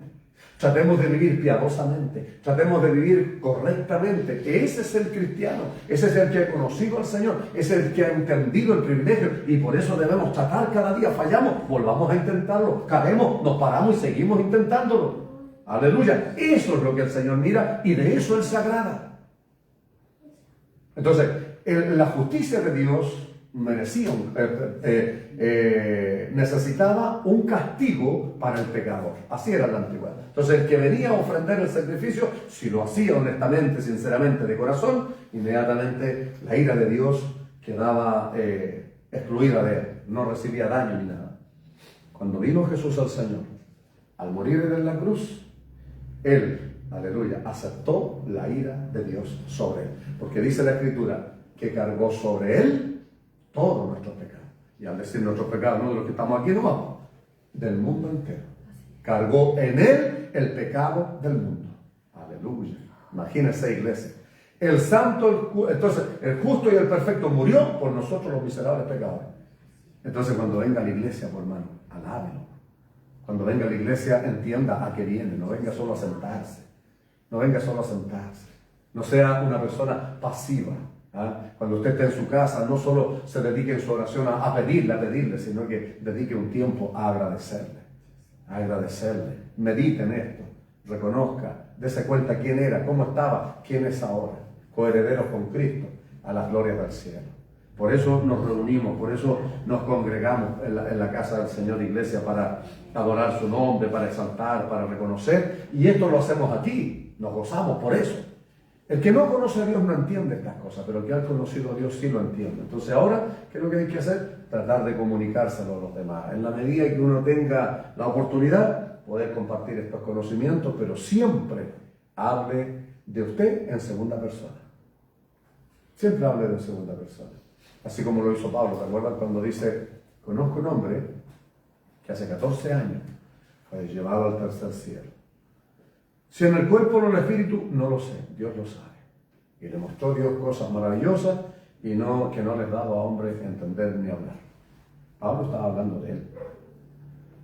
tratemos de vivir piadosamente, tratemos de vivir correctamente. Ese es el cristiano, ese es el que ha conocido al Señor, ese es el que ha entendido el privilegio, y por eso debemos tratar cada día. Fallamos, volvamos a intentarlo, caemos, nos paramos y seguimos intentándolo. Aleluya. Eso es lo que el Señor mira y de eso Él se agrada. Entonces, la justicia de Dios merecía necesitaba un castigo para el pecador. Así era la antigüedad. Entonces, el que venía a ofrendar el sacrificio, si lo hacía honestamente, sinceramente, de corazón, inmediatamente la ira de Dios quedaba excluida de él. No recibía daño ni nada. Cuando vino Jesús al Señor, al morir en la cruz, Él, aleluya, aceptó la ira de Dios sobre Él. Porque dice la Escritura que cargó sobre Él todos nuestros pecados. Y al decir nuestros pecados, no de los que estamos aquí nomás, del mundo entero. Cargó en él el pecado del mundo. Aleluya. Imagínense, iglesia. El santo, entonces, el justo y el perfecto murió por nosotros los miserables pecadores. Entonces, cuando venga a la iglesia, por hermano, alábelo. Cuando venga a la iglesia, entienda a qué viene. No venga solo a sentarse. No venga solo a sentarse. No sea una persona pasiva. Cuando usted esté en su casa, no solo se dedique en su oración a pedirle, sino que dedique un tiempo a agradecerle. A agradecerle. Medite en esto. Reconozca. Dése cuenta quién era, cómo estaba, quién es ahora. Coherederos con Cristo a las glorias del cielo. Por eso nos reunimos, por eso nos congregamos en la casa del Señor, iglesia, para adorar su nombre, para exaltar, para reconocer. Y esto lo hacemos aquí, nos gozamos por eso. El que no conoce a Dios no entiende estas cosas, pero el que ha conocido a Dios sí lo entiende. Entonces ahora, ¿qué es lo que hay que hacer? Tratar de comunicárselo a los demás. En la medida que uno tenga la oportunidad, poder compartir estos conocimientos, pero siempre hable de usted en segunda persona. Siempre hable de segunda persona. Así como lo hizo Pablo, ¿te acuerdas cuando dice, conozco un hombre que hace 14 años fue llevado al tercer cielo? Si en el cuerpo o en el espíritu, no lo sé, Dios lo sabe. Y le mostró Dios cosas maravillosas y que no les daba a hombres entender ni hablar. Pablo estaba hablando de él.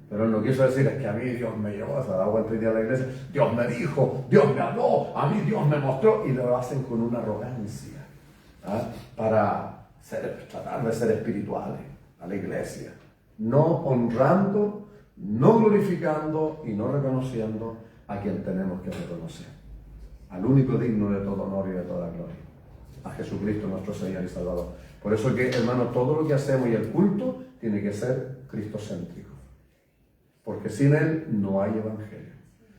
Pero él no quiso decir, es que a mí Dios me llevó, se da vuelta y día a la iglesia, Dios me dijo, Dios me habló, a mí Dios me mostró, y lo hacen con una arrogancia, para tratar de ser espirituales a la iglesia, no honrando, no glorificando y no reconociendo a quien tenemos que reconocer, al único digno de todo honor y de toda gloria, a Jesucristo nuestro Señor y Salvador. Por eso que, hermano, todo lo que hacemos y el culto tiene que ser cristocéntrico. Porque sin Él no hay evangelio.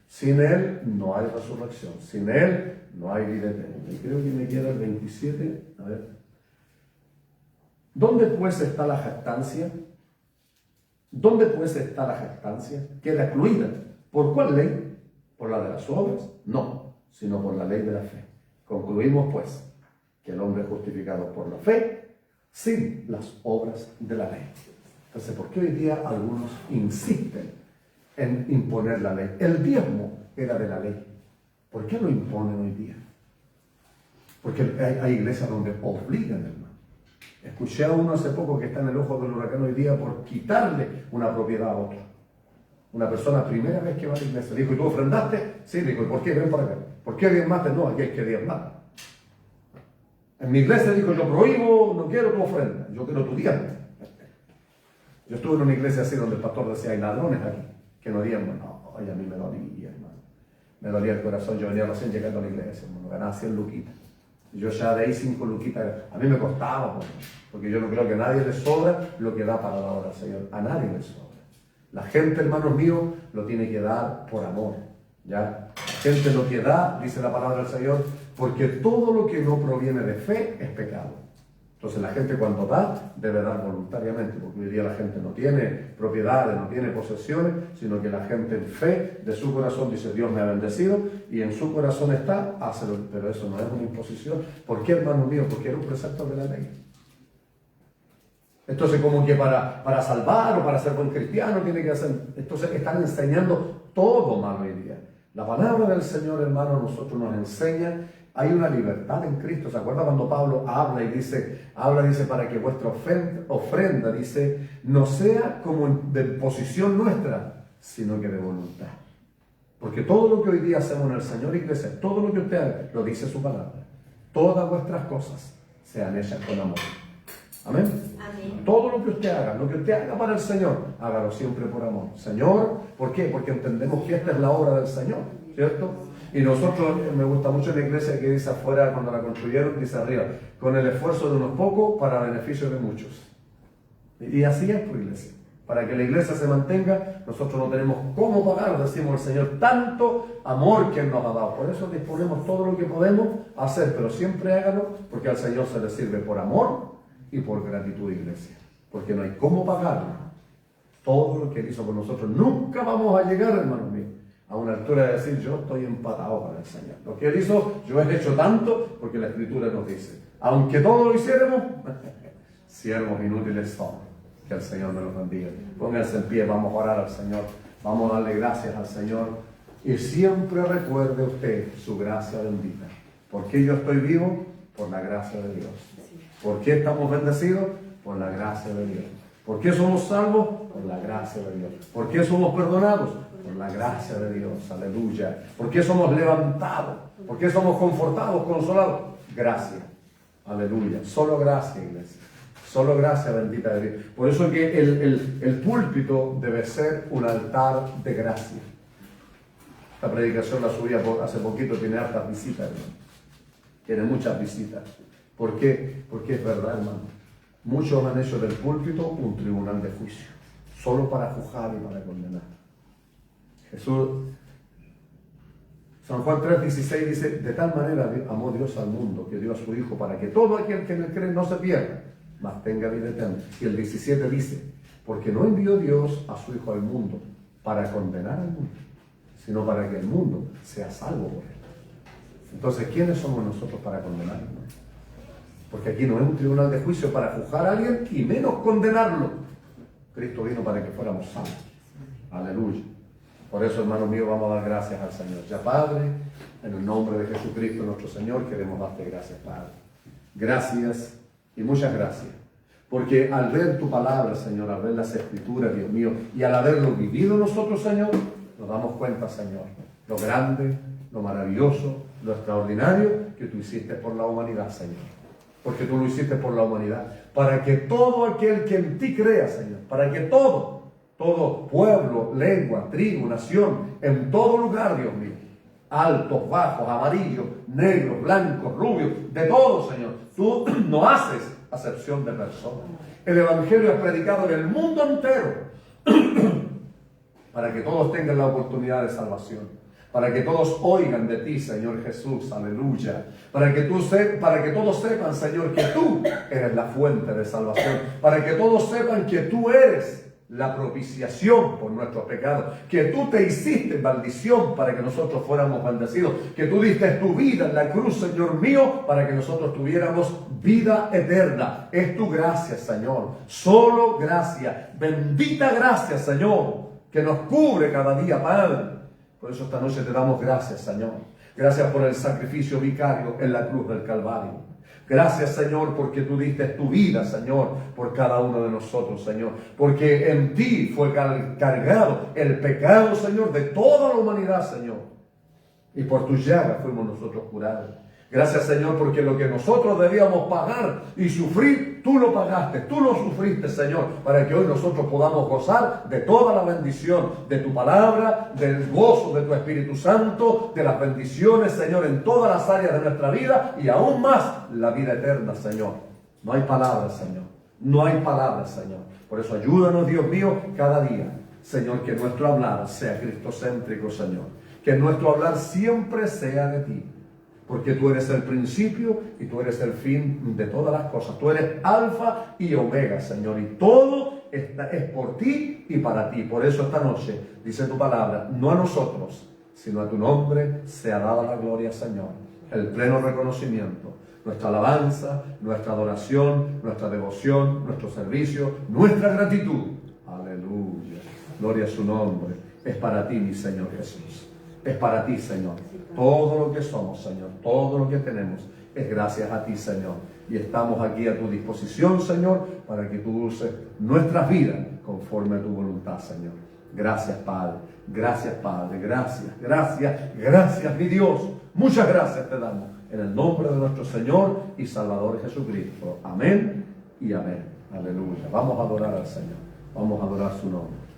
Sin Él no hay resurrección. Sin Él no hay vida eterna. Y creo que me queda el 27. A ver. ¿Dónde pues está la jactancia? ¿Dónde pues está la jactancia? Queda excluida. ¿Por cuál ley? ¿Por la de las obras? No, sino por la ley de la fe. Concluimos pues que el hombre es justificado por la fe sin las obras de la ley. Entonces, ¿por qué hoy día algunos insisten en imponer la ley? El diezmo era de la ley. ¿Por qué lo imponen hoy día? Porque hay iglesias donde obligan, hermano. Escuché a uno hace poco que está en el ojo del huracán hoy día por quitarle una propiedad a otro. Una persona, primera vez que va a la iglesia, dijo, ¿y tú ofrendaste? Sí, dijo, ¿y por qué? Ven para acá. ¿Por qué diezmaste? No, aquí hay que diezmar. En mi iglesia dijo, yo prohíbo, no quiero tu ofrenda, yo quiero tu diezmo. Yo estuve en una iglesia así donde el pastor decía, hay ladrones aquí, que no diezman. No, a mí me dolía, hermano. Me dolía el corazón, yo venía recién llegando a la iglesia, hermano, ganaba 100 luquitas. Y yo ya de ahí 5 luquitas, a mí me costaba, porque yo no creo que a nadie le sobra lo que da para la obra del Señor. A nadie le sobra. La gente, hermanos míos, lo tiene que dar por amor, ¿ya? La gente lo que da, dice la palabra del Señor, porque todo lo que no proviene de fe es pecado. Entonces la gente cuando da, debe dar voluntariamente, porque hoy día la gente no tiene propiedades, no tiene posesiones, sino que la gente en fe de su corazón dice, Dios me ha bendecido, y en su corazón está, hácelo. Pero eso no es una imposición. ¿Por qué, hermano mío? Porque era un precepto de la ley. Entonces como que para salvar o para ser buen cristiano tiene que hacer, entonces están enseñando todo mal hoy día. La palabra del Señor, hermano, a nosotros nos enseña. Hay una libertad en Cristo. ¿Se acuerda cuando Pablo habla y dice, para que vuestra ofrenda, dice, no sea como de posición nuestra, sino que de voluntad? Porque todo lo que hoy día hacemos en el Señor, iglesia, todo lo que usted haga, lo dice su palabra. Todas vuestras cosas sean hechas con amor. Amén. Amén. Todo lo que usted haga para el Señor, hágalo siempre por amor. Señor, ¿por qué? Porque entendemos que esta es la obra del Señor, ¿cierto? Y nosotros, me gusta mucho la iglesia que dice afuera, cuando la construyeron, dice arriba, con el esfuerzo de unos pocos para beneficio de muchos. Y así es, por iglesia. Para que la iglesia se mantenga, nosotros no tenemos cómo pagar, decimos el Señor, tanto amor que Él nos ha dado. Por eso disponemos todo lo que podemos hacer, pero siempre hágalo, porque al Señor se le sirve por amor y por gratitud, iglesia. Porque no hay cómo pagarlo. Todo lo que Él hizo por nosotros. Nunca vamos a llegar, hermanos míos, a una altura de decir, yo estoy empatado para el Señor. Lo que Él hizo, yo he hecho tanto, porque la Escritura nos dice, aunque todo lo hiciéramos, siervos inútiles somos. Que el Señor me los bendiga. Pónganse en pie, vamos a orar al Señor. Vamos a darle gracias al Señor. Y siempre recuerde usted su gracia bendita. ¿Por qué yo estoy vivo? Por la gracia de Dios. ¿Por qué estamos bendecidos? Por la gracia de Dios. ¿Por qué somos salvos? Por la gracia de Dios. ¿Por qué somos perdonados? Por la gracia de Dios. Aleluya. ¿Por qué somos levantados? ¿Por qué somos confortados, consolados? Gracia. Aleluya. Solo gracia, iglesia. Solo gracia bendita de Dios. Por eso es que el púlpito debe ser un altar de gracia. Esta predicación la subí hace poquito, tiene hartas visitas, hermano. Tiene muchas visitas. ¿Por qué? Porque es verdad, hermano. Muchos han hecho del púlpito un tribunal de juicio, solo para juzgar y para condenar. Jesús, San Juan 3:16 dice, de tal manera amó Dios al mundo, que dio a su Hijo, para que todo aquel que en él cree no se pierda, mas tenga vida eterna. Y el 17 dice, porque no envió Dios a su Hijo al mundo para condenar al mundo, sino para que el mundo sea salvo por él. Entonces, ¿quiénes somos nosotros para condenar, hermano? Porque aquí no es un tribunal de juicio para juzgar a alguien y menos condenarlo. Cristo vino para que fuéramos salvos. Aleluya. Por eso, hermano mío, vamos a dar gracias al Señor. Ya, Padre, en el nombre de Jesucristo nuestro Señor, queremos darte gracias, Padre. Gracias y muchas gracias. Porque al ver tu palabra, Señor, al ver las Escrituras, Dios mío, y al haberlo vivido nosotros, Señor, nos damos cuenta, Señor, lo grande, lo maravilloso, lo extraordinario que tú hiciste por la humanidad, Señor. Porque tú lo hiciste por la humanidad. Para que todo aquel que en ti crea, Señor, para que todo pueblo, lengua, tribu, nación, en todo lugar, Dios mío, altos, bajos, amarillos, negros, blancos, rubios, de todo, Señor, tú no haces acepción de personas. El Evangelio es predicado en el mundo entero para que todos tengan la oportunidad de salvación. Para que todos oigan de ti, Señor Jesús, aleluya. Para que todos sepan, Señor, que tú eres la fuente de salvación. Para que todos sepan que tú eres la propiciación por nuestros pecados. Que tú te hiciste maldición para que nosotros fuéramos bendecidos. Que tú diste tu vida en la cruz, Señor mío, para que nosotros tuviéramos vida eterna. Es tu gracia, Señor. Solo gracia. Bendita gracia, Señor, que nos cubre cada día, Padre. Por eso esta noche te damos gracias, Señor. Gracias por el sacrificio vicario en la cruz del Calvario. Gracias, Señor, porque tú diste tu vida, Señor, por cada uno de nosotros, Señor. Porque en ti fue cargado el pecado, Señor, de toda la humanidad, Señor. Y por tus llagas fuimos nosotros curados. Gracias, Señor, porque lo que nosotros debíamos pagar y sufrir, tú lo pagaste, tú lo sufriste, Señor, para que hoy nosotros podamos gozar de toda la bendición de tu palabra, del gozo de tu Espíritu Santo, de las bendiciones, Señor, en todas las áreas de nuestra vida y aún más la vida eterna, Señor. No hay palabras, Señor. No hay palabras, Señor. Por eso ayúdanos, Dios mío, cada día, Señor, que nuestro hablar sea cristocéntrico, Señor. Que nuestro hablar siempre sea de ti. Porque tú eres el principio y tú eres el fin de todas las cosas. Tú eres alfa y omega, Señor. Y todo es por ti y para ti. Por eso esta noche, dice tu palabra, no a nosotros, sino a tu nombre sea dada la gloria, Señor. El pleno reconocimiento, nuestra alabanza, nuestra adoración, nuestra devoción, nuestro servicio, nuestra gratitud. Aleluya. Gloria a su nombre. Es para ti, mi Señor Jesús. Es para ti, Señor. Todo lo que somos, Señor, todo lo que tenemos es gracias a ti, Señor. Y estamos aquí a tu disposición, Señor, para que tú uses nuestras vidas conforme a tu voluntad, Señor. Gracias, Padre. Gracias, Padre. Gracias, gracias, gracias, mi Dios. Muchas gracias te damos. En el nombre de nuestro Señor y Salvador Jesucristo. Amén y amén. Aleluya. Vamos a adorar al Señor. Vamos a adorar su nombre.